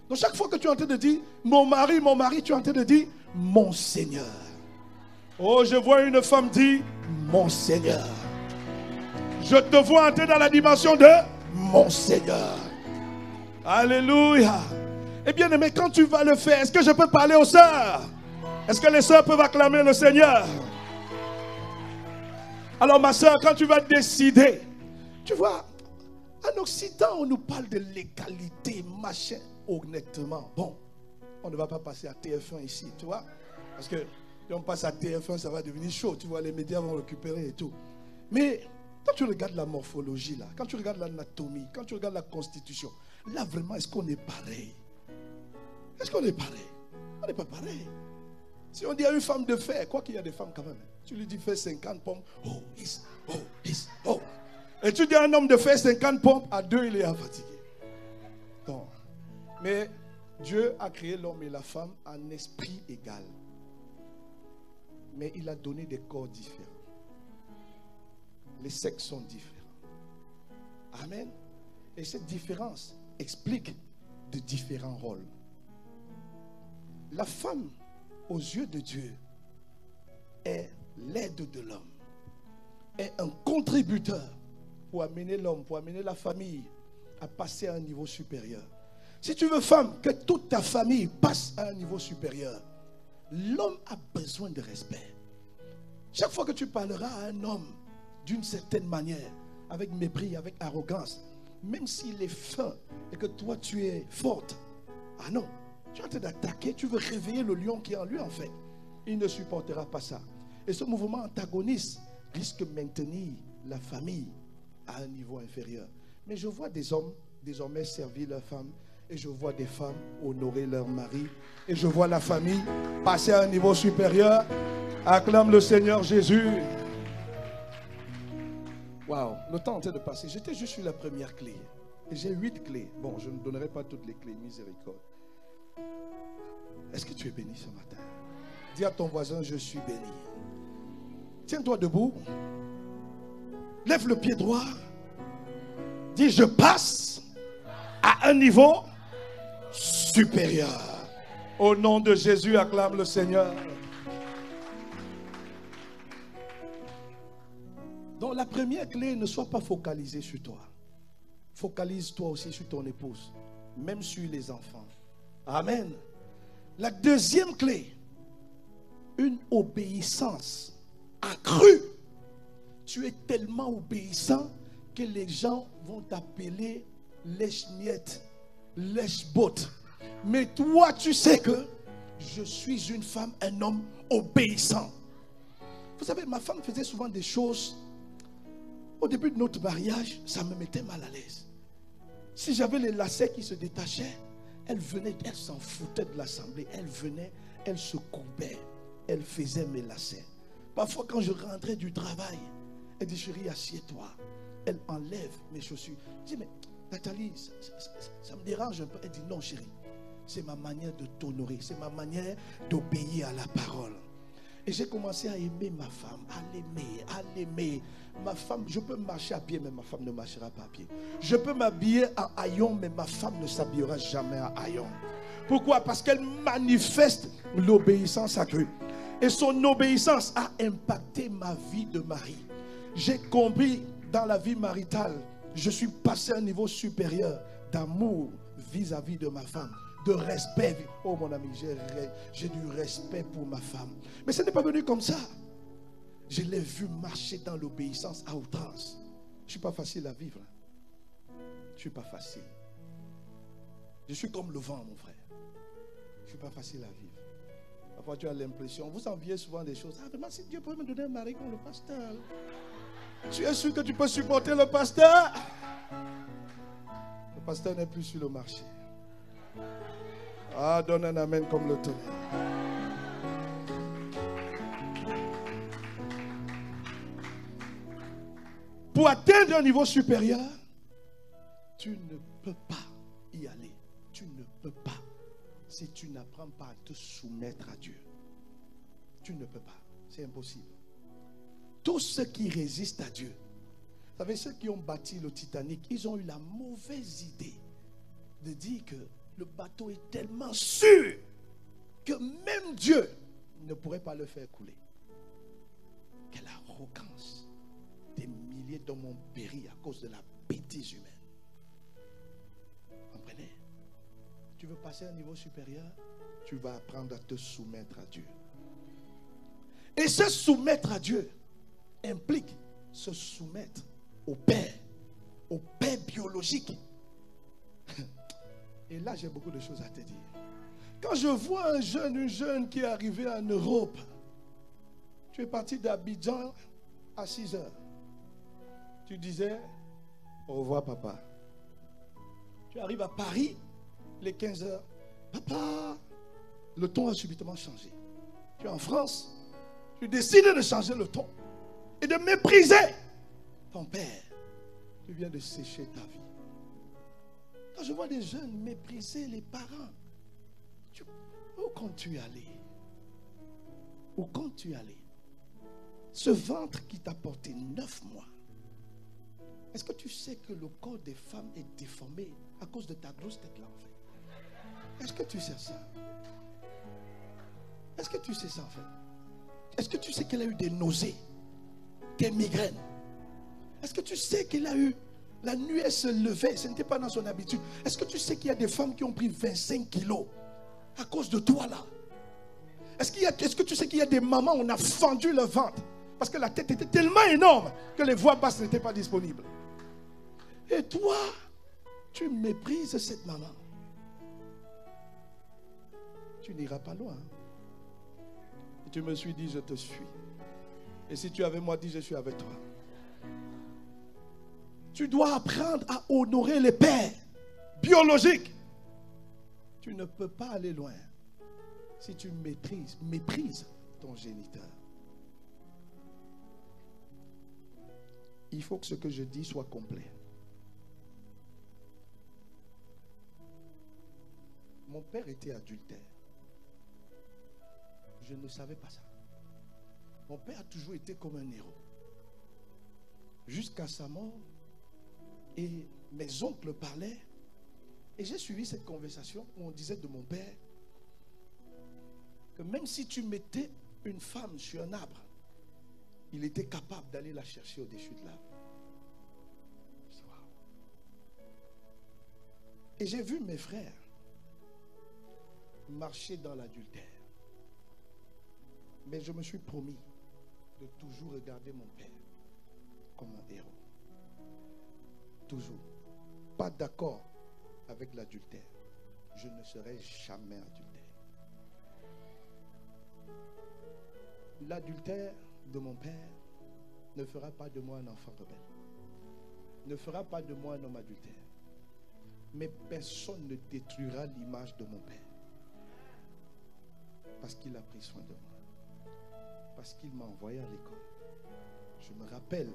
Donc chaque fois que tu es en train de dire mon mari, tu es en train de dire mon Seigneur. Oh, je vois une femme dire mon Seigneur. Je te vois entrer dans la dimension de mon Seigneur. Alléluia. Eh bien aimé, quand tu vas le faire, est-ce que je peux parler aux sœurs? Est-ce que les sœurs peuvent acclamer le Seigneur? Alors ma sœur, quand tu vas décider, tu vois, en Occident, on nous parle de l'égalité, machin, honnêtement. Bon, on ne va pas passer à TF1 ici, tu vois. Parce que si on passe à TF1, ça va devenir chaud, tu vois, les médias vont récupérer et tout. Mais quand tu regardes la morphologie, là, quand tu regardes l'anatomie, quand tu regardes la constitution, là vraiment, est-ce qu'on est pareil? Est-ce qu'on est pareil? On n'est pas pareil. Si on dit à une femme de faire, quoi qu'il y a des femmes quand même, tu lui dis fais 50 pompes, oh. Et tu dis à un homme de faire 50 pompes, à 2 il est fatigué. Donc, mais Dieu a créé l'homme et la femme en esprit égal. Mais il a donné des corps différents. Les sexes sont différents. Amen. Et cette différence explique de différents rôles. La femme, aux yeux de Dieu, est l'aide de l'homme, est un contributeur pour amener l'homme, pour amener la famille à passer à un niveau supérieur. Si tu veux, femme, que toute ta famille passe à un niveau supérieur, l'homme a besoin de respect. Chaque fois que tu parleras à un homme d'une certaine manière, avec mépris, avec arrogance, même s'il est fin et que toi tu es forte, ah non, tu es en train d'attaquer, tu veux réveiller le lion qui est en lui en fait. Il ne supportera pas ça. Et ce mouvement antagoniste risque de maintenir la famille à un niveau inférieur. Mais je vois des hommes désormais servir leurs femmes, et je vois des femmes honorer leur mari, et je vois la famille passer à un niveau supérieur. Acclame le Seigneur Jésus. Waouh, le temps est en train de passer. J'étais juste sur la première clé. Et j'ai 8 clés. Bon, je ne donnerai pas toutes les clés, miséricorde. Est-ce que tu es béni ce matin? Dis à ton voisin, je suis béni. Tiens-toi debout. Lève le pied droit. Dis, je passe à un niveau supérieur. Au nom de Jésus, acclame le Seigneur. Donc la première clé, ne sois pas focalisé sur toi. Focalise-toi aussi sur ton épouse, même sur les enfants. Amen. La deuxième clé, une obéissance accrue. Tu es tellement obéissant que les gens vont t'appeler lèche-miette, lèche-botte. Mais toi, tu sais que je suis une femme, un homme obéissant. Vous savez, ma femme faisait souvent des choses. Au début de notre mariage, ça me mettait mal à l'aise. Si j'avais les lacets qui se détachaient, elle venait, elle s'en foutait de l'assemblée. Elle venait, elle se courbait, elle faisait mes lacets. Parfois, quand je rentrais du travail, elle dit, chérie, assieds-toi. Elle enlève mes chaussures. Je dis, mais Nathalie, ça me dérange un peu. Elle dit, non, chérie, c'est ma manière de t'honorer, c'est ma manière d'obéir à la parole. Et j'ai commencé à aimer ma femme, à l'aimer. Ma femme, je peux marcher à pied, mais ma femme ne marchera pas à pied. Je peux m'habiller en haillons, mais ma femme ne s'habillera jamais en haillons. Pourquoi? Parce qu'elle manifeste l'obéissance accrue. Et son obéissance a impacté ma vie de mari. J'ai compris dans la vie maritale, je suis passé à un niveau supérieur d'amour vis-à-vis de ma femme. De respect. Oh mon ami, j'ai du respect pour ma femme. Mais ce n'est pas venu comme ça. Je l'ai vu marcher dans l'obéissance à outrance. Je ne suis pas facile à vivre. Je ne suis pas facile. Je suis comme le vent, mon frère. Je ne suis pas facile à vivre. Parfois tu as l'impression, vous enviez souvent des choses. Ah vraiment, si Dieu pouvait me donner un mari comme le pasteur. Tu es sûr que tu peux supporter le pasteur? Le pasteur n'est plus sur le marché. Ah, donne un amen comme le tonnerre. Pour atteindre un niveau supérieur, tu ne peux pas y aller. Tu ne peux pas si tu n'apprends pas à te soumettre à Dieu. Tu ne peux pas. C'est impossible. Tous ceux qui résistent à Dieu, vous savez, ceux qui ont bâti le Titanic, ils ont eu la mauvaise idée de dire que le bateau est tellement sûr que même Dieu ne pourrait pas le faire couler. Quelle arrogance! Des milliers d'hommes ont péri à cause de la bêtise humaine. Comprenez? Tu veux passer à un niveau supérieur, tu vas apprendre à te soumettre à Dieu. Et se soumettre à Dieu implique se soumettre au Père biologique. Et là, j'ai beaucoup de choses à te dire. Quand je vois une jeune qui est arrivée en Europe, tu es parti d'Abidjan à 6 heures. Tu disais, au revoir papa. Tu arrives à Paris, les 15 heures. Papa, le ton a subitement changé. Tu es en France, tu décides de changer le ton et de mépriser ton père. Tu viens de sécher ta vie. Quand je vois des jeunes mépriser les parents, où comptes-tu aller? Où comptes-tu aller? Ce ventre qui t'a porté 9 mois, est-ce que tu sais que le corps des femmes est déformé à cause de ta grosse tête là en fait? Est-ce que tu sais ça? Est-ce que tu sais ça en fait? Est-ce que tu sais qu'elle a eu des nausées, des migraines? Est-ce que tu sais qu'elle a eu, la nuit elle se levait, ce n'était pas dans son habitude. Est-ce que tu sais qu'il y a des femmes qui ont pris 25 kilos à cause de toi là? Est-ce que tu sais qu'il y a des mamans où on a fendu le ventre parce que la tête était tellement énorme que les voies basses n'étaient pas disponibles? Et toi, tu méprises cette maman. Tu n'iras pas loin. Et tu me suis dit, je te suis. Et si tu es avec moi, dis, je suis avec toi. Tu dois apprendre à honorer les pères biologiques. Tu ne peux pas aller loin si tu méprises ton géniteur. Il faut que ce que je dis soit complet. Mon père était adultère. Je ne savais pas ça. Mon père a toujours été comme un héros. Jusqu'à sa mort. Et mes oncles parlaient. Et j'ai suivi cette conversation où on disait de mon père que même si tu mettais une femme sur un arbre, il était capable d'aller la chercher au-dessus de l'arbre. Et j'ai vu mes frères marcher dans l'adultère. Mais je me suis promis de toujours regarder mon père comme un héros. Toujours. Pas d'accord avec l'adultère. Je ne serai jamais adultère. L'adultère de mon père ne fera pas de moi un enfant rebelle. Ne fera pas de moi un homme adultère. Mais personne ne détruira l'image de mon père. Parce qu'il a pris soin de moi. Parce qu'il m'a envoyé à l'école. Je me rappelle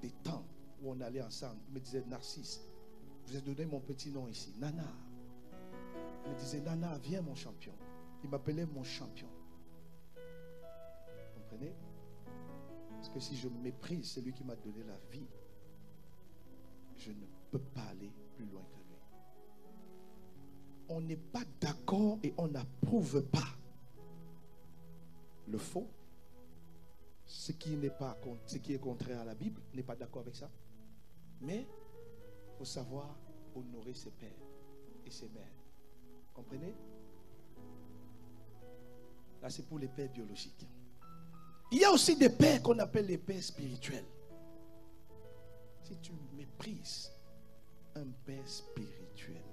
des temps où on allait ensemble. Il me disait, Narcisse, je vous ai donné mon petit nom ici, Nana. Il me disait, Nana, viens mon champion. Il m'appelait mon champion. Vous comprenez? Parce que si je méprise celui qui m'a donné la vie, je ne peux pas aller plus loin que lui. On n'est pas d'accord et on n'approuve pas le faux. Ce qui est contraire à la Bible, n'est pas d'accord avec ça. Mais il faut savoir honorer ses pères et ses mères. Comprenez? Là, c'est pour les pères biologiques. Il y a aussi des pères qu'on appelle les pères spirituels. Si tu méprises un père spirituel,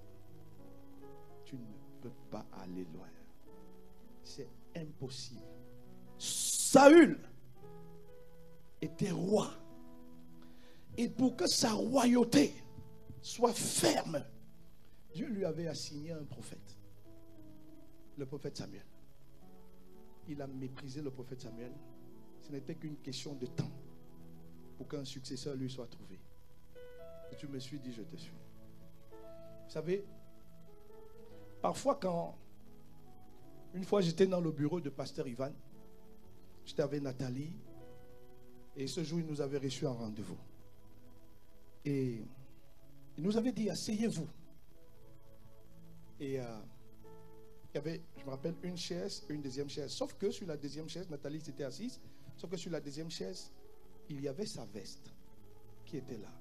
tu ne peux pas aller loin. C'est impossible. Saül était roi. Et pour que sa royauté soit ferme, Dieu lui avait assigné un prophète. Le prophète Samuel. Il a méprisé le prophète Samuel. Ce n'était qu'une question de temps pour qu'un successeur lui soit trouvé. Et tu me suis, dit je te suis. Vous savez, parfois une fois j'étais dans le bureau de pasteur Ivan, j'étais avec Nathalie, et ce jour il nous avait reçu un rendez-vous. Et il nous avait dit, asseyez-vous. Et il y avait, je me rappelle, une chaise et une deuxième chaise. Sauf que sur la deuxième chaise, Nathalie s'était assise, sauf que sur la deuxième chaise, il y avait sa veste qui était là.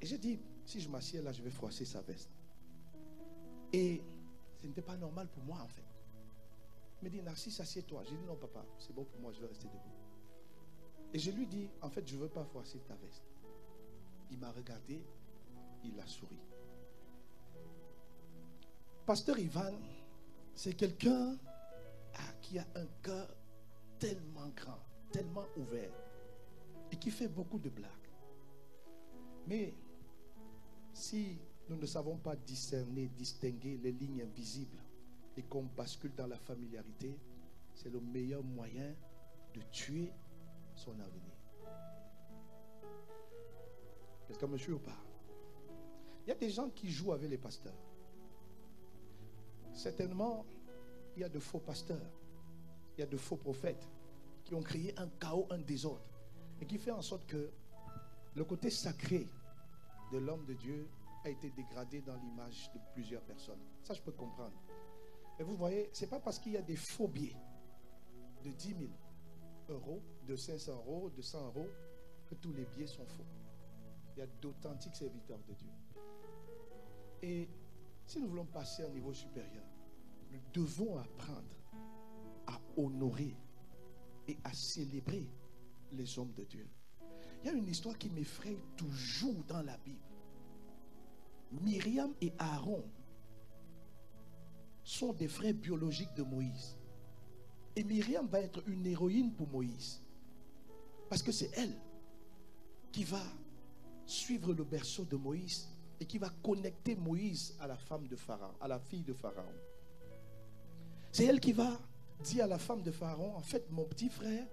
Et j'ai dit, si je m'assieds là, je vais froisser sa veste. Et ce n'était pas normal pour moi en fait. Il me dit, Narcisse, assieds-toi. J'ai dit, non papa, c'est bon pour moi, je vais rester debout. Et je lui dis, en fait, je ne veux pas froisser ta veste. Il m'a regardé, il a souri. Pasteur Ivan, c'est quelqu'un qui a un cœur tellement grand, tellement ouvert, et qui fait beaucoup de blagues. Mais si nous ne savons pas discerner, distinguer les lignes invisibles et qu'on bascule dans la familiarité, c'est le meilleur moyen de tuer son avenir. Est-ce que me suit ou pas? Il y a des gens qui jouent avec les pasteurs. Certainement, il y a de faux pasteurs, il y a de faux prophètes qui ont créé un chaos, un désordre, et qui fait en sorte que le côté sacré de l'homme de Dieu a été dégradé dans l'image de plusieurs personnes. Ça, je peux comprendre. Et vous voyez, ce n'est pas parce qu'il y a des faux billets de 10 000 euros, de 500 euros, de 100 euros, que tous les billets sont faux. Il y a d'authentiques serviteurs de Dieu. Et si nous voulons passer à un niveau supérieur, nous devons apprendre à honorer et à célébrer les hommes de Dieu. Il y a une histoire qui m'effraie toujours dans la Bible. Myriam et Aaron sont des frères biologiques de Moïse. Et Myriam va être une héroïne pour Moïse. Parce que c'est elle qui va suivre le berceau de Moïse et qui va connecter Moïse à la femme de Pharaon, à la fille de Pharaon. C'est elle qui va dire à la femme de Pharaon, en fait, mon petit frère,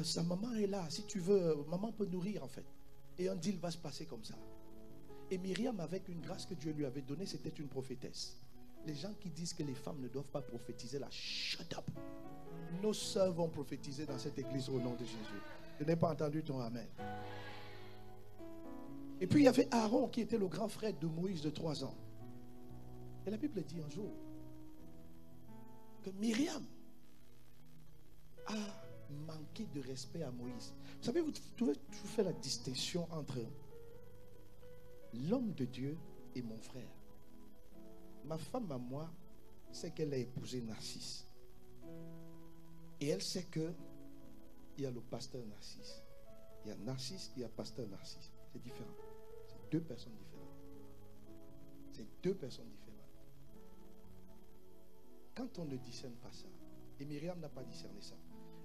sa maman est là, si tu veux, maman peut nourrir en fait. Et un deal va se passer comme ça. Et Myriam, avec une grâce que Dieu lui avait donnée, c'était une prophétesse. Les gens qui disent que les femmes ne doivent pas prophétiser, là, shut up. Nos sœurs vont prophétiser dans cette église au nom de Jésus. Je n'ai pas entendu ton amen. Et puis il y avait Aaron qui était le grand frère de Moïse de 3 ans. Et la Bible dit un jour que Myriam a manqué de respect à Moïse. Vous savez, vous pouvez toujours faire la distinction entre l'homme de Dieu et mon frère. Ma femme à moi sait qu'elle a épousé Narcisse. Et elle sait que il y a le pasteur Narcisse. Il y a Narcisse, il y a pasteur Narcisse. C'est différent. C'est 2 personnes différentes. C'est 2 personnes différentes. Quand on ne discerne pas ça, et Myriam n'a pas discerné ça,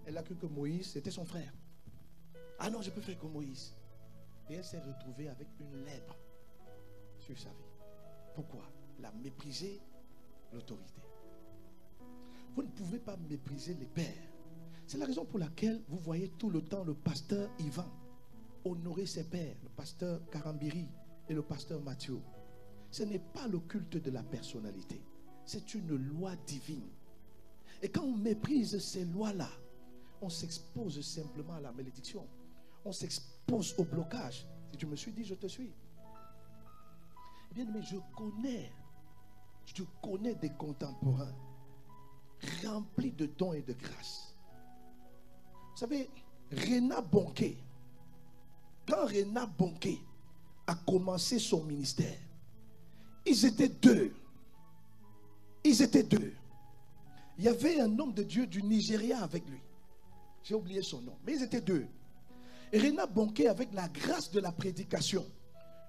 elle a cru que Moïse, c'était son frère. Ah non, je peux faire comme Moïse. Et elle s'est retrouvée avec une lèpre sur sa vie. Pourquoi? Elle a méprisé l'autorité. Vous ne pouvez pas mépriser les pères. C'est la raison pour laquelle vous voyez tout le temps le pasteur Ivan honorer ses pères, le pasteur Karambiri et le pasteur Mathieu. Ce n'est pas le culte de la personnalité. C'est une loi divine. Et quand on méprise ces lois-là, on s'expose simplement à la malédiction. On s'expose au blocage. Si tu me suis dit, je te suis. Eh bien, mais je connais des contemporains remplis de dons et de grâce. Vous savez, Réna Bonquet, quand Réna Bonquet a commencé son ministère, ils étaient 2. Ils étaient 2. Il y avait un homme de Dieu du Nigeria avec lui. J'ai oublié son nom. Mais ils étaient 2. Et Réna Bonquet, avec la grâce de la prédication,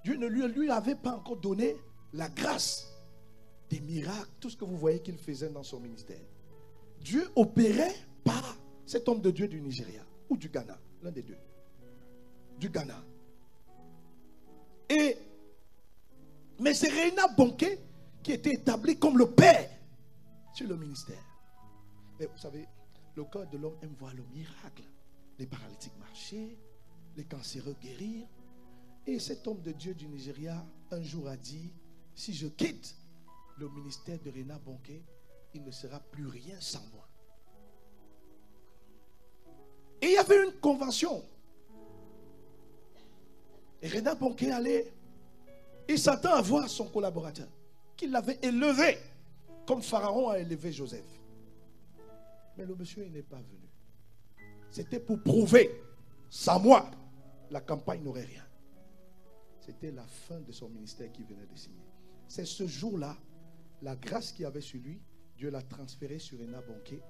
Dieu ne lui avait pas encore donné la grâce des miracles, tout ce que vous voyez qu'il faisait dans son ministère. Dieu opérait par cet homme de Dieu du Nigeria ou du Ghana, l'un des deux. Du Ghana. Mais c'est Reinhard Bonnke qui était établi comme le père sur le ministère. Mais vous savez, le cœur de l'homme aime voir le miracle. Les paralytiques marcher, les cancéreux guérir. Et cet homme de Dieu du Nigeria, un jour a dit, si je quitte le ministère de Reinhard Bonnke, il ne sera plus rien sans moi. Et il y avait une convention. Et Reinhard Bonnke allait, il s'attend à voir son collaborateur, qu'il l'avait élevé, comme Pharaon a élevé Joseph. Mais le monsieur, il n'est pas venu. C'était pour prouver, sans moi, la campagne n'aurait rien. C'était la fin de son ministère qui venait de signer. C'est ce jour-là, la grâce qu'il avait sur lui, Dieu l'a transférée sur Reinhard Bonnke.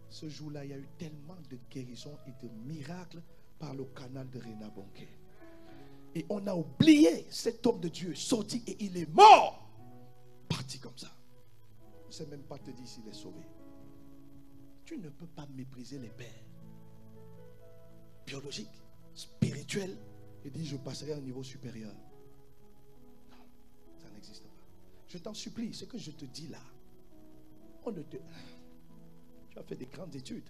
Ce jour-là, il y a eu tellement de guérisons et de miracles par le canal de Reinhard Bonnke. Et on a oublié cet homme de Dieu sorti et il est mort. Parti comme ça. Je ne sais même pas te dire s'il est sauvé. Tu ne peux pas mépriser les pères biologiques, spirituels et dire je passerai à un niveau supérieur. Non, ça n'existe pas. Je t'en supplie, ce que je te dis là, tu as fait des grandes études.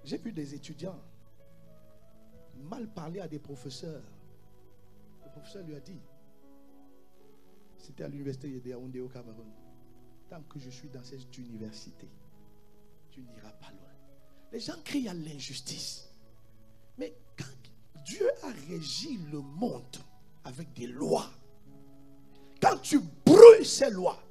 J'ai vu des étudiants mal parler à des professeurs. Le professeur lui a dit, c'était à l'université de Yaoundé au Cameroun, tant que je suis dans cette université, tu n'iras pas loin. Les gens crient à l'injustice. Mais quand Dieu a régi le monde avec des lois, quand tu brûles ces lois,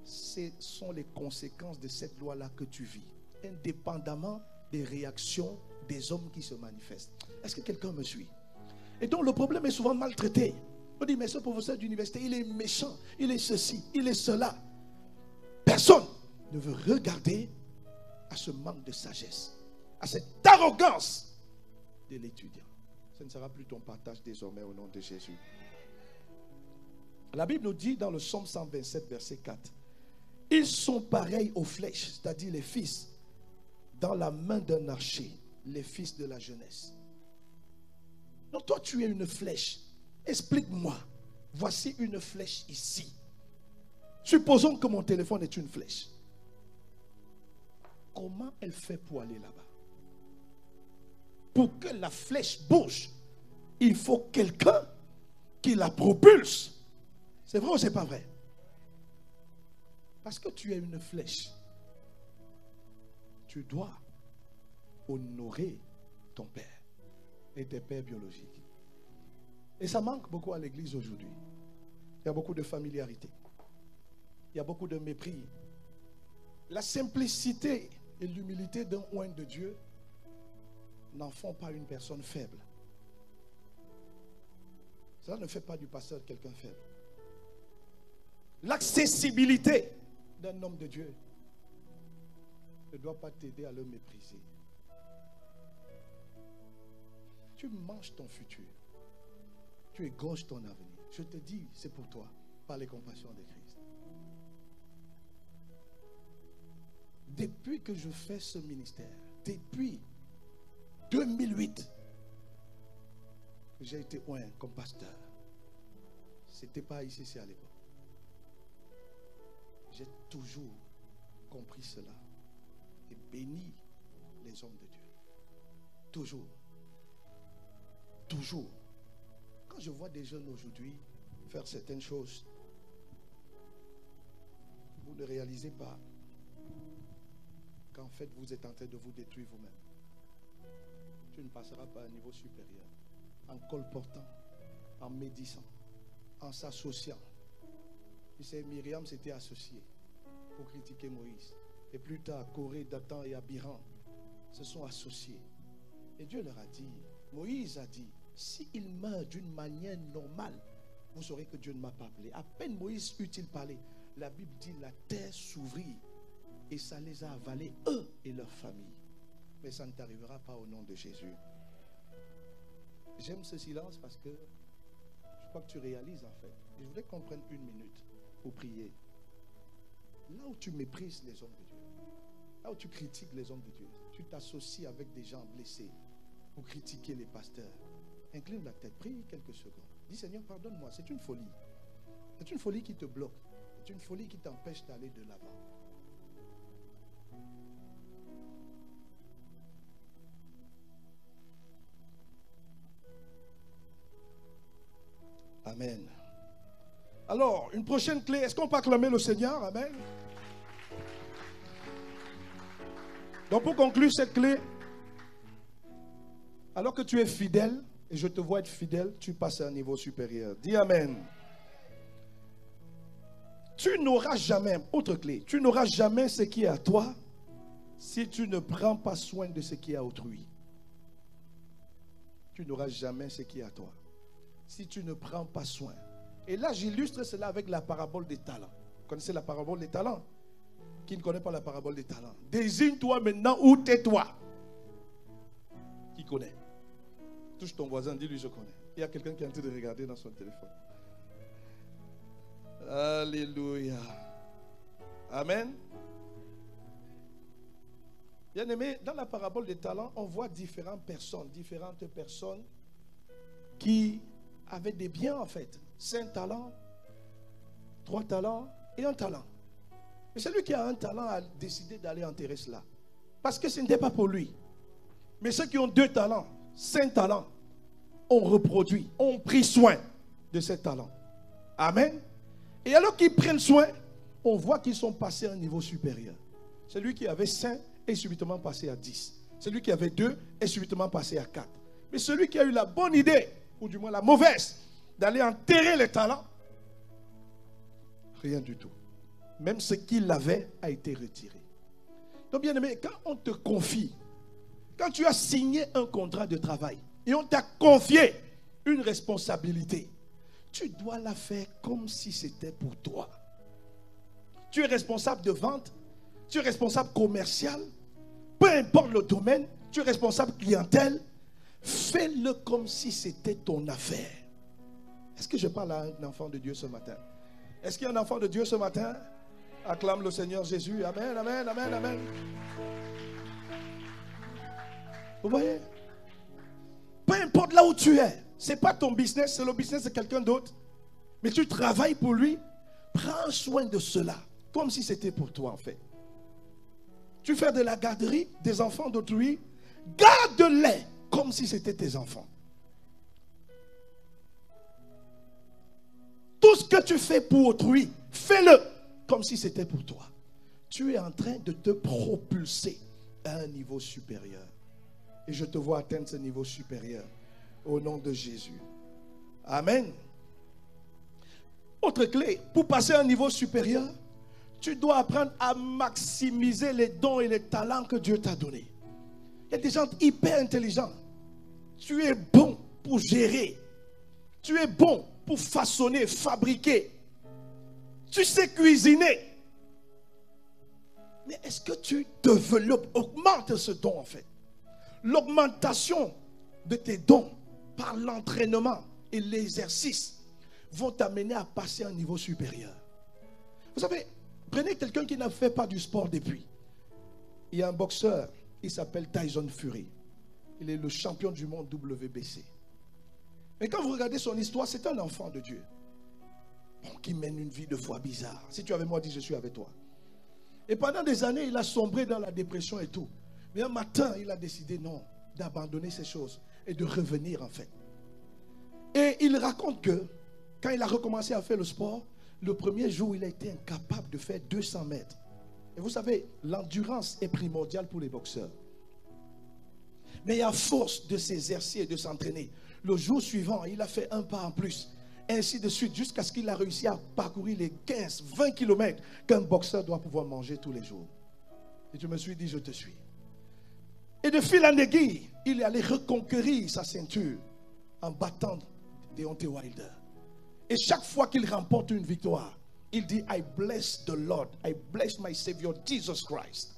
ce sont les conséquences de cette loi-là que tu vis, indépendamment des réactions des hommes qui se manifestent. Est-ce que quelqu'un me suit? Et donc le problème est souvent maltraité. On dit, mais ce professeur d'université, il est méchant, il est ceci, il est cela. Personne ne veut regarder à ce manque de sagesse, à cette arrogance de l'étudiant. Ce ne sera plus ton partage désormais au nom de Jésus. La Bible nous dit dans le psaume 127, verset 4, ils sont pareils aux flèches, c'est-à-dire les fils, dans la main d'un archer, les fils de la jeunesse. Donc toi tu es une flèche. Explique-moi. Voici une flèche ici. Supposons que mon téléphone est une flèche. Comment elle fait pour aller là-bas? Pour que la flèche bouge, il faut quelqu'un qui la propulse. C'est vrai ou c'est pas vrai? Parce que tu es une flèche. Tu dois honorer ton père et tes pères biologiques. Et ça manque beaucoup à l'église aujourd'hui. Il y a beaucoup de familiarité. Il y a beaucoup de mépris. La simplicité et l'humilité d'un oint de Dieu n'en font pas une personne faible. Ça ne fait pas du pasteur quelqu'un faible. L'accessibilité d'un homme de Dieu ne doit pas t'aider à le mépriser. Tu manges ton futur. Tu égorges ton avenir. Je te dis, c'est pour toi, par les compassions de Christ. Depuis que je fais ce ministère, depuis 2008, j'ai été oint comme pasteur. C'était pas ici, c'est à l'époque. J'ai toujours compris cela et béni les hommes de Dieu. Toujours. Toujours. Quand je vois des jeunes aujourd'hui faire certaines choses, vous ne réalisez pas qu'en fait vous êtes en train de vous détruire vous-même. Tu ne passeras pas à un niveau supérieur en colportant, en médisant, en s'associant. Tu sais, Myriam s'était associée pour critiquer Moïse. Et plus tard, Corée, Dathan et Abiram se sont associés. Et Dieu leur a dit, Moïse a dit, s'il meurt d'une manière normale, vous saurez que Dieu ne m'a pas appelé. À peine Moïse eut-il parlé, la Bible dit, la terre s'ouvrit et ça les a avalés, eux et leur famille. Mais ça ne t'arrivera pas au nom de Jésus. J'aime ce silence parce que je crois que tu réalises en fait. Et je voudrais qu'on prenne une minute pour prier. Là où tu méprises les hommes de Dieu, là où tu critiques les hommes de Dieu, tu t'associes avec des gens blessés pour critiquer les pasteurs. Incline la tête, prie quelques secondes. Dis Seigneur, pardonne-moi, c'est une folie. C'est une folie qui te bloque. C'est une folie qui t'empêche d'aller de l'avant. Amen. Alors, une prochaine clé. Est-ce qu'on peut acclamer le Seigneur? Amen. Donc, pour conclure cette clé, alors que tu es fidèle, et je te vois être fidèle, tu passes à un niveau supérieur. Dis Amen. Tu n'auras jamais, autre clé, tu n'auras jamais ce qui est à toi si tu ne prends pas soin de ce qui est à autrui. Tu n'auras jamais ce qui est à toi si tu ne prends pas soin. Et là, j'illustre cela avec la parabole des talents. Vous connaissez la parabole des talents? Qui ne connaît pas la parabole des talents? Désigne-toi maintenant ou tais-toi. Qui connaît? Touche ton voisin, dis-lui je connais. Il y a quelqu'un qui est en train de regarder dans son téléphone. Alléluia. Amen. Bien aimé, dans la parabole des talents, on voit différentes personnes qui avaient des biens en fait. 5 talents, 3 talents et 1 talent. Et celui qui a 1 talent a décidé d'aller enterrer cela. Parce que ce n'était pas pour lui. Mais ceux qui ont 2 talents, 5 talents, ont reproduit, ont pris soin de ces talents. Amen. Et alors qu'ils prennent soin, on voit qu'ils sont passés à un niveau supérieur. Celui qui avait 5 est subitement passé à 10. Celui qui avait 2 est subitement passé à 4. Mais celui qui a eu la bonne idée, ou du moins la mauvaise, d'aller enterrer les talents, rien du tout. Même ce qu'il avait a été retiré. Donc bien aimé, quand on te confie, quand tu as signé un contrat de travail et on t'a confié une responsabilité, tu dois la faire comme si c'était pour toi. Tu es responsable de vente, tu es responsable commercial, peu importe le domaine, tu es responsable clientèle, fais-le comme si c'était ton affaire. Est-ce que je parle à un enfant de Dieu ce matin? Est-ce qu'il y a un enfant de Dieu ce matin? Acclame le Seigneur Jésus. Amen, amen, amen, amen. Vous voyez? Peu importe là où tu es, ce n'est pas ton business, c'est le business de quelqu'un d'autre. Mais tu travailles pour lui. Prends soin de cela, comme si c'était pour toi en fait. Tu fais de la garderie des enfants d'autrui, garde-les comme si c'était tes enfants. Tout ce que tu fais pour autrui, fais-le comme si c'était pour toi. Tu es en train de te propulser à un niveau supérieur. Et je te vois atteindre ce niveau supérieur au nom de Jésus. Amen. Autre clé, pour passer à un niveau supérieur, tu dois apprendre à maximiser les dons et les talents que Dieu t'a donnés. Il y a des gens hyper intelligents. Tu es bon pour gérer. Tu es bon pour façonner, fabriquer. Tu sais cuisiner. Mais est-ce que tu développes, augmentes ce don en fait? L'augmentation de tes dons par l'entraînement et l'exercice vont t'amener à passer à un niveau supérieur. Vous savez, prenez quelqu'un qui n'a fait pas du sport depuis. Il y a un boxeur, il s'appelle Tyson Fury. Il est le champion du monde WBC. Mais quand vous regardez son histoire, c'est un enfant de Dieu. Qui mène une vie de foi bizarre. Si tu es avec moi, dis je suis avec toi. Et pendant des années, il a sombré dans la dépression et tout. Mais un matin, il a décidé non, d'abandonner ces choses et de revenir en fait. Et il raconte que quand il a recommencé à faire le sport, le premier jour, il a été incapable de faire 200 mètres. Et vous savez, l'endurance est primordiale pour les boxeurs. Mais à force de s'exercer et de s'entraîner, le jour suivant, il a fait un pas en plus. Ainsi de suite, jusqu'à ce qu'il a réussi à parcourir les 15-20 kilomètres qu'un boxeur doit pouvoir manger tous les jours. Et je me suis dit, je te suis. Et de fil en aiguille, il est allé reconquérir sa ceinture en battant Deontay Wilder. Et chaque fois qu'il remporte une victoire, il dit, I bless the Lord, I bless my Savior Jesus Christ.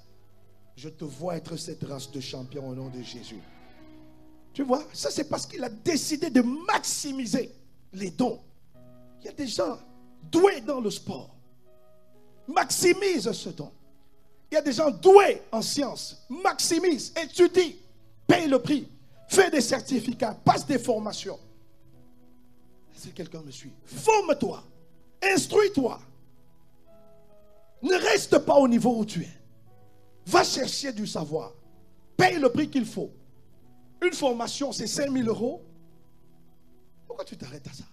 Je te vois être cette race de champions au nom de Jésus. Tu vois, ça c'est parce qu'il a décidé de maximiser les dons. Il y a des gens doués dans le sport. Maximise ce don. Il y a des gens doués en sciences. Maximise, étudie, paye le prix, fais des certificats, passe des formations. Si quelqu'un me suit, forme-toi, instruis-toi. Ne reste pas au niveau où tu es. Va chercher du savoir. Paye le prix qu'il faut. Une formation, c'est 5 000 €. Pourquoi tu t'arrêtes à ça?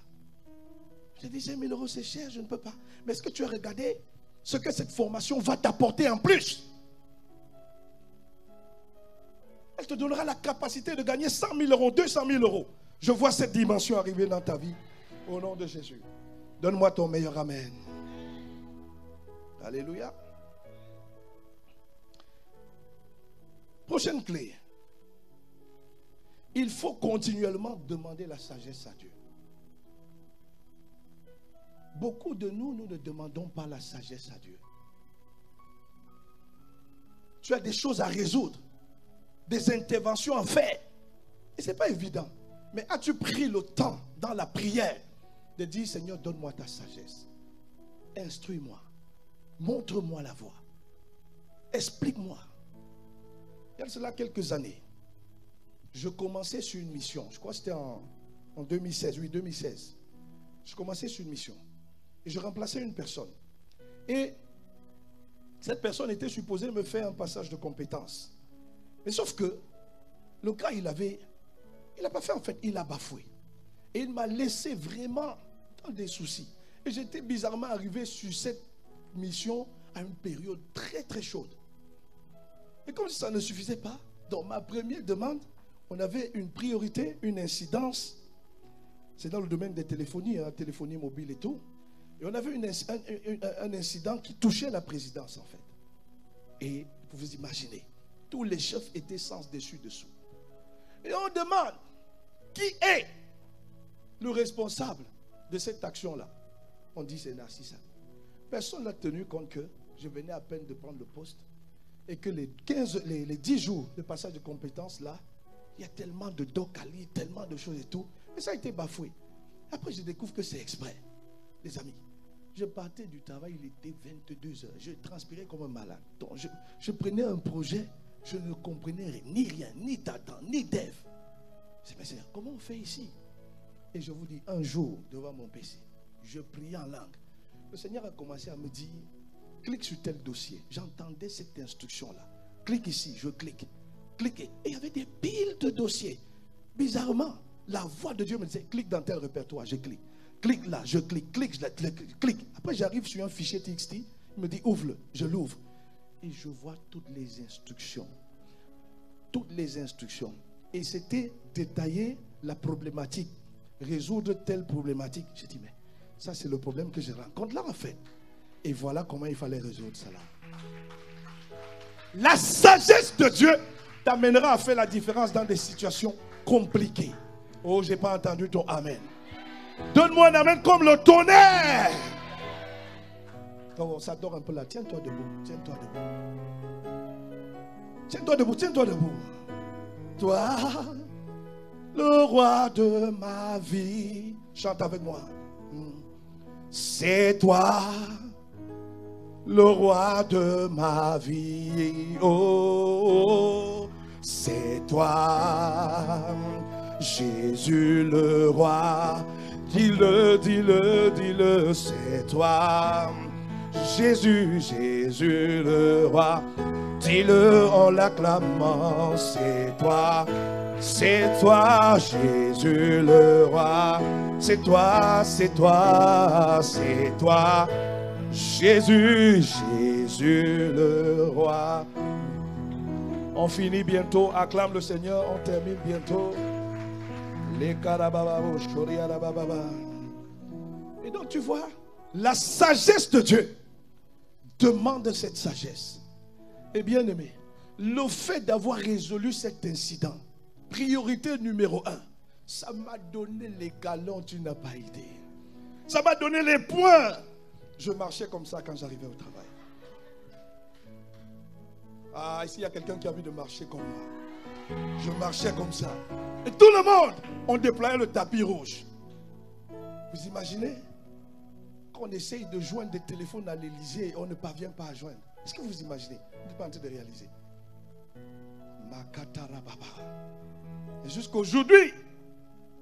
J'ai dit 5 000 €, c'est cher, je ne peux pas. Mais est-ce que tu as regardé ce que cette formation va t'apporter en plus? Elle te donnera la capacité de gagner 100 000 €, 200 000 €. Je vois cette dimension arriver dans ta vie. Au nom de Jésus. Donne-moi ton meilleur amen. Alléluia. Prochaine clé. Il faut continuellement demander la sagesse à Dieu. Beaucoup de nous, nous ne demandons pas la sagesse à Dieu. Tu as des choses à résoudre, des interventions à faire. Et ce n'est pas évident. Mais as-tu pris le temps dans la prière de dire, Seigneur, donne-moi ta sagesse. Instruis-moi. Montre-moi la voie. Explique-moi. Il y a de cela quelques années, je commençais sur une mission. Je crois que c'était en 2016. Oui, 2016. Je commençais sur une mission. Et je remplaçais une personne. Et cette personne était supposée me faire un passage de compétences. Mais sauf que le gars, il n'a pas fait en fait, il a bafoué. Et il m'a laissé vraiment dans des soucis. Et j'étais bizarrement arrivé sur cette mission à une période très très chaude. Et comme ça ne suffisait pas, dans ma première demande, on avait une priorité, une incidence. C'est dans le domaine des téléphonies, téléphonie mobile et tout. Et on avait un incident qui touchait la présidence en fait. Et vous pouvez imaginer, tous les chefs étaient sans dessus-dessous. Et on demande, qui est le responsable de cette action-là? On dit c'est Narcissa. Personne n'a tenu compte que je venais à peine de prendre le poste et que les 10 jours de passage de compétences là, il y a tellement de doc à lire, tellement de choses et tout. Mais ça a été bafoué. Après, je découvre que c'est exprès. Les amis, je partais du travail, il était 22 heures. Je transpirais comme un malade. Donc, je prenais un projet, je ne comprenais ni rien, ni data, ni dev. C'est mais Seigneur, comment on fait ici? Et je vous dis, un jour, devant mon PC, je priais en langue. Le Seigneur a commencé à me dire, clique sur tel dossier. J'entendais cette instruction-là. Clique ici, je clique. Cliquez. Et il y avait des piles de dossiers. Bizarrement, la voix de Dieu me disait, clique dans tel répertoire, je clique. Clique là, je clique, clique. Après, j'arrive sur un fichier TXT, il me dit, ouvre-le, je l'ouvre. Et je vois toutes les instructions. Toutes les instructions. Et c'était détaillé la problématique. Résoudre telle problématique. J'ai dit, mais ça, c'est le problème que je rencontre là, en fait. Et voilà comment il fallait résoudre cela. La sagesse de Dieu t'amènera à faire la différence dans des situations compliquées. Oh, j'ai pas entendu ton amen. Donne-moi un amen comme le tonnerre. Oh, ça dort un peu là. Tiens-toi debout. Tiens-toi debout. Tiens-toi debout. Tiens-toi debout. Toi, le roi de ma vie. Chante avec moi. C'est toi, le roi de ma vie. Oh, c'est toi, Jésus le roi. Dis-le, dis-le, dis-le, c'est toi. Jésus, Jésus le roi. Dis-le en l'acclamant, c'est toi. C'est toi, Jésus le roi. C'est toi, c'est toi, c'est toi. Jésus, Jésus le roi. On finit bientôt, acclame le Seigneur, on termine bientôt. Et donc tu vois, la sagesse de Dieu demande cette sagesse. Et bien aimé, le fait d'avoir résolu cet incident, priorité numéro 1, ça m'a donné les galons, tu n'as pas idée. Ça m'a donné les points. Je marchais comme ça quand j'arrivais au travail. Ah, ici il y a quelqu'un qui a envie de marcher comme moi. Je marchais comme ça. Et tout le monde, on déployait le tapis rouge. Vous imaginez? qu'on essaye de joindre des téléphones à l'Élysée et on ne parvient pas à joindre. Est-ce que vous imaginez? Vous n'êtes pas en train de réaliser. Makatara Baba. Et jusqu'aujourd'hui,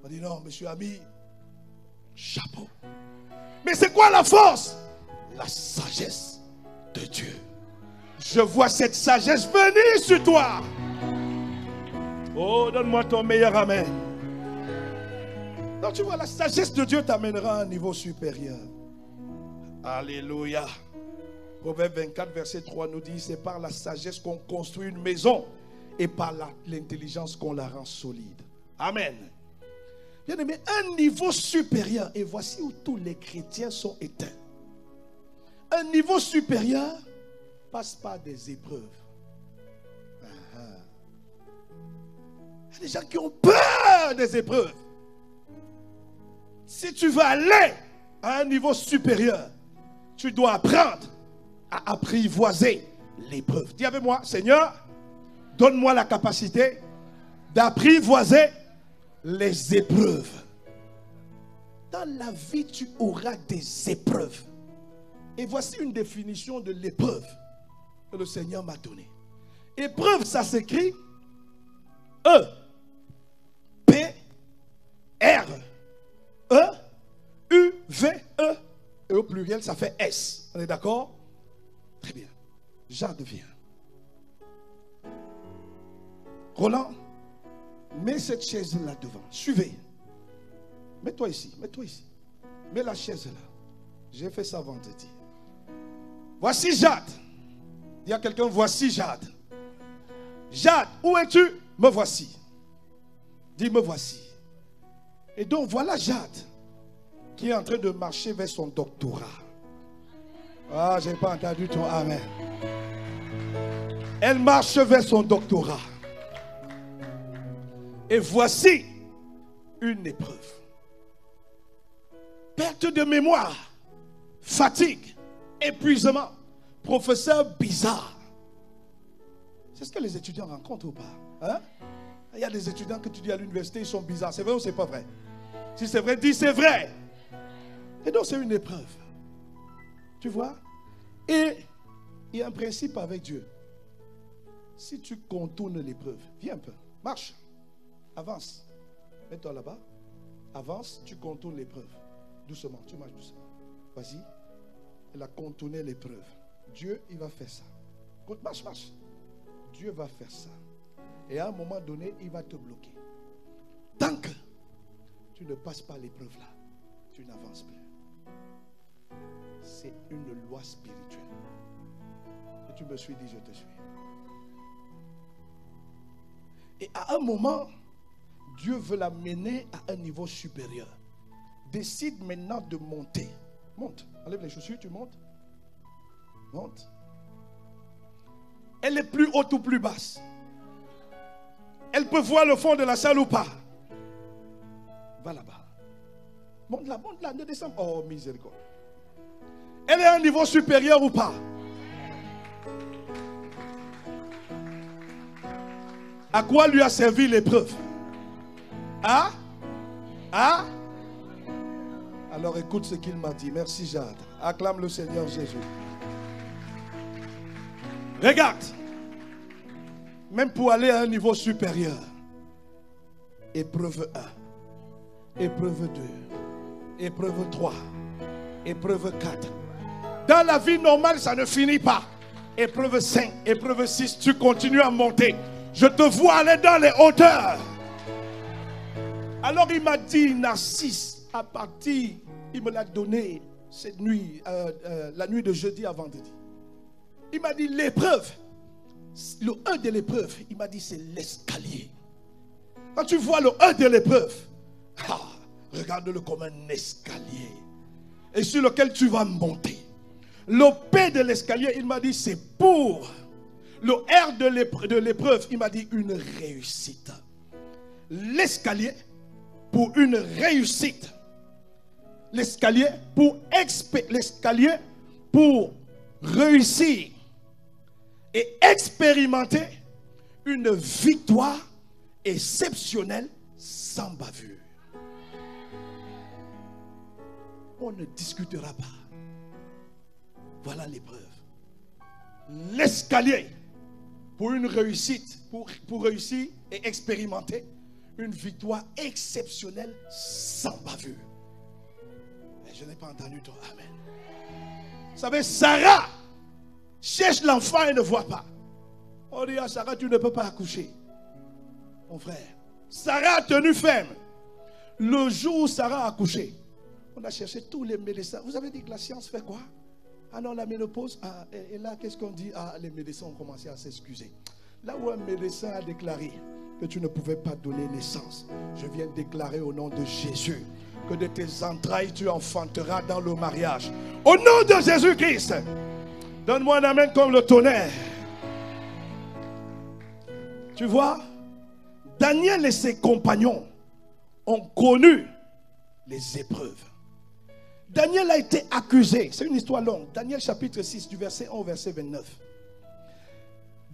on dit non, monsieur Ami, chapeau. Mais c'est quoi la force? La sagesse de Dieu. Je vois cette sagesse venir sur toi. Oh, donne-moi ton meilleur amen. Donc tu vois, la sagesse de Dieu t'amènera à un niveau supérieur. Alléluia. Proverbe 24, verset 3 nous dit, c'est par la sagesse qu'on construit une maison et par l'intelligence qu'on la rend solide. Amen. Bien aimé, un niveau supérieur. Et voici où tous les chrétiens sont éteints. Un niveau supérieur passe par des épreuves. Il y a des gens qui ont peur des épreuves. Si tu veux aller à un niveau supérieur, tu dois apprendre à apprivoiser l'épreuve. Dis avec moi, Seigneur, donne-moi la capacité d'apprivoiser les épreuves. Dans la vie, tu auras des épreuves. Et voici une définition de l'épreuve que le Seigneur m'a donnée. Épreuve, ça s'écrit E, P, R, E, U, V, E. Et au pluriel, ça fait S. On est d'accord? Très bien. Jade vient. Roland, mets cette chaise-là devant. Suivez. Mets-toi ici. Mets-toi ici. Mets la chaise là. J'ai fait ça vendredi. Voici Jade. Il y a quelqu'un, voici Jade. Jade, où es-tu? Me voici. Dis, me voici. Et donc, voilà Jade qui est en train de marcher vers son doctorat. Ah, je n'ai pas entendu ton amen. Elle marche vers son doctorat. Et voici une épreuve. Perte de mémoire, fatigue, épuisement, professeur bizarre. C'est ce que les étudiants rencontrent ou pas? Hein? Il y a des étudiants que tu dis à l'université, ils sont bizarres. C'est vrai ou c'est pas vrai? Si c'est vrai, dis c'est vrai. Et donc c'est une épreuve. Tu vois? Et il y a un principe avec Dieu. Si tu contournes l'épreuve, viens un peu, marche, avance. Mets-toi là-bas, avance, tu contournes l'épreuve. Doucement, tu marches doucement. Vas-y. Elle a contourné l'épreuve. Dieu, il va faire ça. Marche, marche. Dieu va faire ça. Et à un moment donné, il va te bloquer. Tant que tu ne passes pas l'épreuve là, tu n'avances plus. C'est une loi spirituelle. Et tu me suis dit, je te suis. Et à un moment, Dieu veut la mener à un niveau supérieur. Décide maintenant de monter. Monte. Enlève les chaussures, tu montes. Monte. Elle est plus haute ou plus basse. Elle peut voir le fond de la salle ou pas. Va là-bas. Monte là, ne descends pas. Oh, miséricorde. Elle est à un niveau supérieur ou pas? À quoi lui a servi l'épreuve? Ah? Ah? Alors écoute ce qu'il m'a dit. Merci Jade. Acclame le Seigneur Jésus. Regarde. Même pour aller à un niveau supérieur. Épreuve 1. Épreuve 2. Épreuve 3. Épreuve 4. Dans la vie normale, ça ne finit pas. Épreuve 5. Épreuve 6. Tu continues à monter. Je te vois aller dans les hauteurs. Alors il m'a dit, Narcisse, à partir, il me l'a donné cette nuit, la nuit de jeudi à vendredi. Il m'a dit l'épreuve, le 1 de l'épreuve, il m'a dit c'est l'escalier. Quand tu vois le 1 de l'épreuve, regarde-le comme un escalier. Et sur lequel tu vas monter. Le P de l'escalier, il m'a dit c'est pour. Le R de l'épreuve, il m'a dit une réussite. L'escalier pour une réussite. L'escalier pour réussir et expérimenter une victoire exceptionnelle sans bavure. On ne discutera pas. Voilà l'épreuve. L'escalier pour une réussite, pour réussir et expérimenter une victoire exceptionnelle sans bavure. Mais je n'ai pas entendu toi. Amen. Vous savez, Sarah cherche l'enfant et ne voit pas. On dit à Sarah, tu ne peux pas accoucher. Mon frère, Sarah a tenu ferme. Le jour où Sarah a accouché, on a cherché tous les médecins. Vous avez dit que la science fait quoi? Ah non, la ménopause. Ah, et là, qu'est-ce qu'on dit? Ah, les médecins ont commencé à s'excuser. Là où un médecin a déclaré que tu ne pouvais pas donner naissance, je viens déclarer au nom de Jésus que de tes entrailles tu enfanteras dans le mariage. Au nom de Jésus-Christ, donne-moi un amen comme le tonnerre. Tu vois, Daniel et ses compagnons ont connu les épreuves. Daniel a été accusé. C'est une histoire longue. Daniel chapitre 6 du verset 1 au verset 29.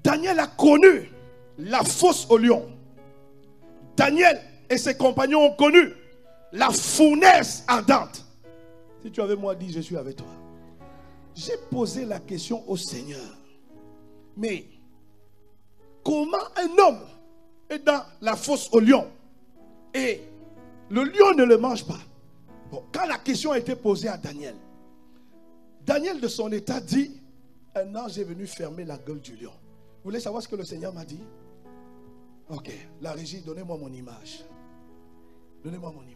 Daniel a connu la fosse au lion. Daniel et ses compagnons ont connu la fournaise ardente. Si tu avais moi dit, je suis avec toi. J'ai posé la question au Seigneur. Mais comment un homme est dans la fosse au lion et le lion ne le mange pas? Bon, quand la question a été posée à Daniel, Daniel de son état dit, un ange est venu fermer la gueule du lion. Vous voulez savoir ce que le Seigneur m'a dit? Ok, la régie, donnez-moi mon image. Donnez-moi mon image.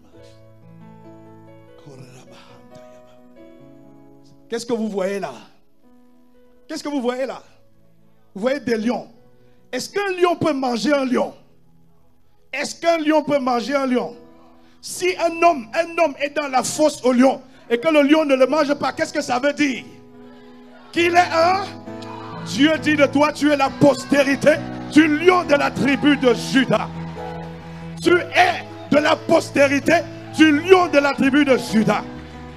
Qu'est-ce que vous voyez là? Qu'est-ce que vous voyez là? Vous voyez des lions. Est-ce qu'un lion peut manger un lion? Est-ce qu'un lion peut manger un lion? Si un homme est dans la fosse au lion et que le lion ne le mange pas, qu'est-ce que ça veut dire? Qu'il est un... Dieu dit de toi, tu es la postérité du lion de la tribu de Juda. Tu es de la postérité du lion de la tribu de Juda.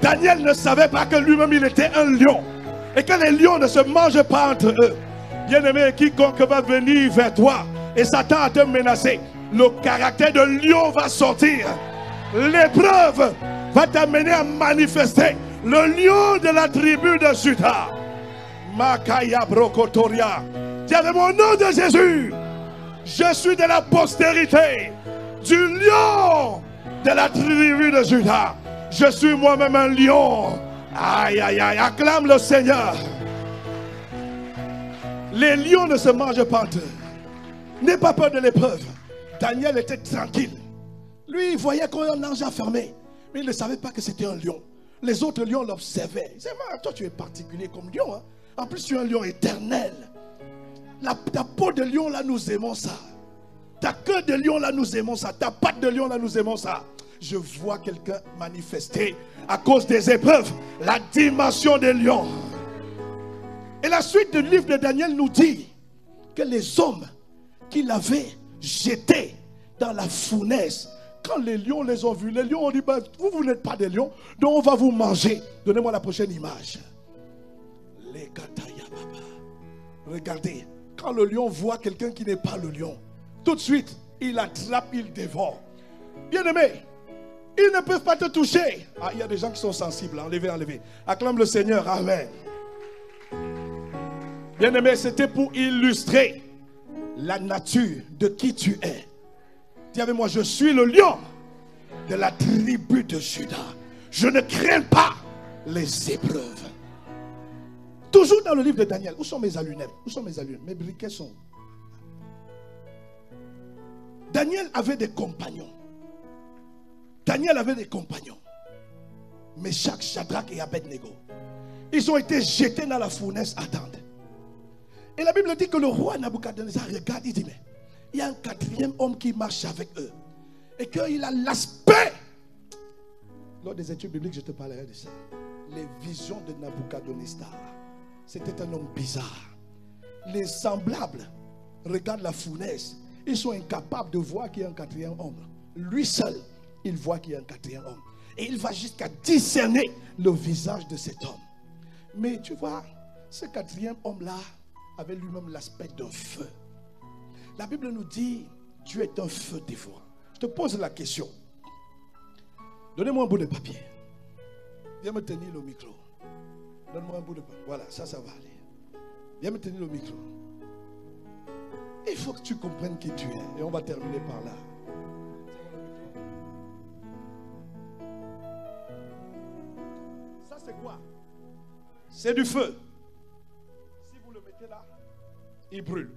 Daniel ne savait pas que lui-même il était un lion et que les lions ne se mangent pas entre eux. Bien-aimé, quiconque va venir vers toi et s'attend à te menacer, le caractère de lion va sortir. L'épreuve va t'amener à manifester le lion de la tribu de Juda. Makaya Brokotoria. Dis avec mon nom de Jésus, je suis de la postérité du lion de la tribu de Juda. Je suis moi-même un lion. Aïe, aïe, aïe, acclame le Seigneur. Les lions ne se mangent pas entre eux. N'aie pas peur de l'épreuve. Daniel était tranquille. Lui, il voyait qu'un ange a fermé. Mais il ne savait pas que c'était un lion. Les autres lions l'observaient. Il disait, toi tu es particulier comme lion. Hein? En plus, tu es un lion éternel. Ta peau de lion, là, nous aimons ça. Ta queue de lion, là, nous aimons ça. Ta patte de lion, là, nous aimons ça. Je vois quelqu'un manifester, à cause des épreuves, la dimension des lions. Et la suite du livre de Daniel nous dit que les hommes qui l'avaient jeté dans la fournaise, quand les lions les ont vus, les lions ont dit, ben, vous n'êtes pas des lions, donc on va vous manger. Donnez-moi la prochaine image. Regardez, quand le lion voit quelqu'un qui n'est pas le lion, tout de suite, il attrape, il dévore. Bien-aimé, ils ne peuvent pas te toucher. Ah, il y a des gens qui sont sensibles. Enlevez, enlevez. Acclame le Seigneur. Amen. Bien-aimé, c'était pour illustrer la nature de qui tu es. Dis avec moi, je suis le lion de la tribu de Juda. Je ne crains pas les épreuves. Toujours dans le livre de Daniel. Où sont mes allumettes? Où sont mes allumettes? Mes briquets sont. Daniel avait des compagnons. Daniel avait des compagnons. Meshach, Shadrach et Abednego. Ils ont été jetés dans la fournaise ardente. Et la Bible dit que le roi Nabuchodonosor regarde, il dit, mais il y a un quatrième homme qui marche avec eux. Et qu'il a l'aspect. Lors des études bibliques, je te parlerai de ça. Les visions de Nabuchodonosor. C'était un homme bizarre. Les semblables regardent la fournaise. Ils sont incapables de voir qu'il y a un quatrième homme. Lui seul, il voit qu'il y a un quatrième homme. Et il va jusqu'à discerner le visage de cet homme. Mais tu vois, ce quatrième homme-là avait lui-même l'aspect d'un feu. La Bible nous dit, Dieu est un feu dévorant. Je te pose la question. Donnez-moi un bout de papier. Viens me tenir le micro. Donne-moi un bout de pain. Voilà, ça va aller. Viens me tenir le micro. Il faut que tu comprennes qui tu es. Et on va terminer par là. Ça, c'est quoi? C'est du feu. Si vous le mettez là, il brûle.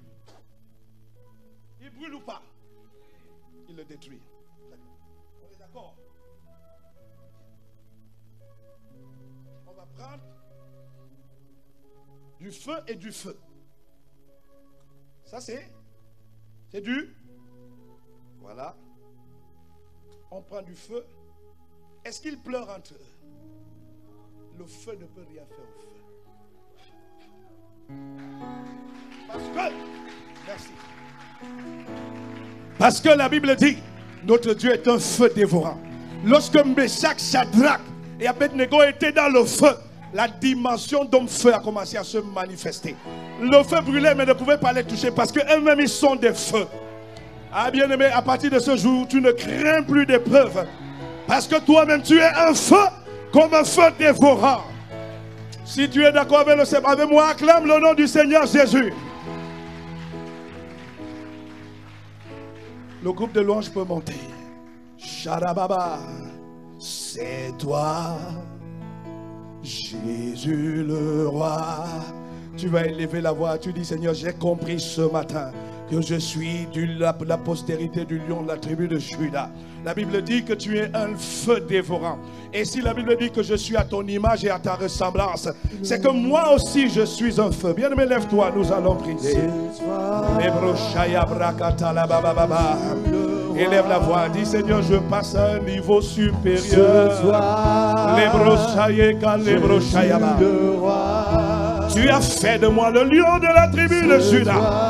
Il brûle ou pas? Il le détruit. On est d'accord? On va prendre du feu et du feu. Ça c'est du. Voilà. On prend du feu. Est-ce qu'ils pleurent entre eux? Le feu ne peut rien faire au feu. Parce que, merci. Parce que la Bible dit, notre Dieu est un feu dévorant. Lorsque Meshach, Shadrach et Abednego étaient dans le feu, la dimension d'homme feu a commencé à se manifester. Le feu brûlait mais ne pouvait pas les toucher parce qu'eux-mêmes ils sont des feux. Ah bien-aimé, à partir de ce jour, tu ne crains plus d'épreuves. Parce que toi-même tu es un feu comme un feu dévorant. Si tu es d'accord avec moi, acclame le nom du Seigneur Jésus. Le groupe de louanges peut monter. Sharababa, c'est toi, Jésus le roi. Tu vas élever la voix, tu dis Seigneur, j'ai compris ce matin que je suis de la postérité du lion de la tribu de Juda. La Bible dit que tu es un feu dévorant. Et si la Bible dit que je suis à ton image et à ta ressemblance, c'est que moi aussi je suis un feu. Bien-aimé, lève-toi, nous allons prier. Élève la voix, dis Seigneur, je passe à un niveau supérieur. Tu as fait de moi le lion de la tribu de Juda.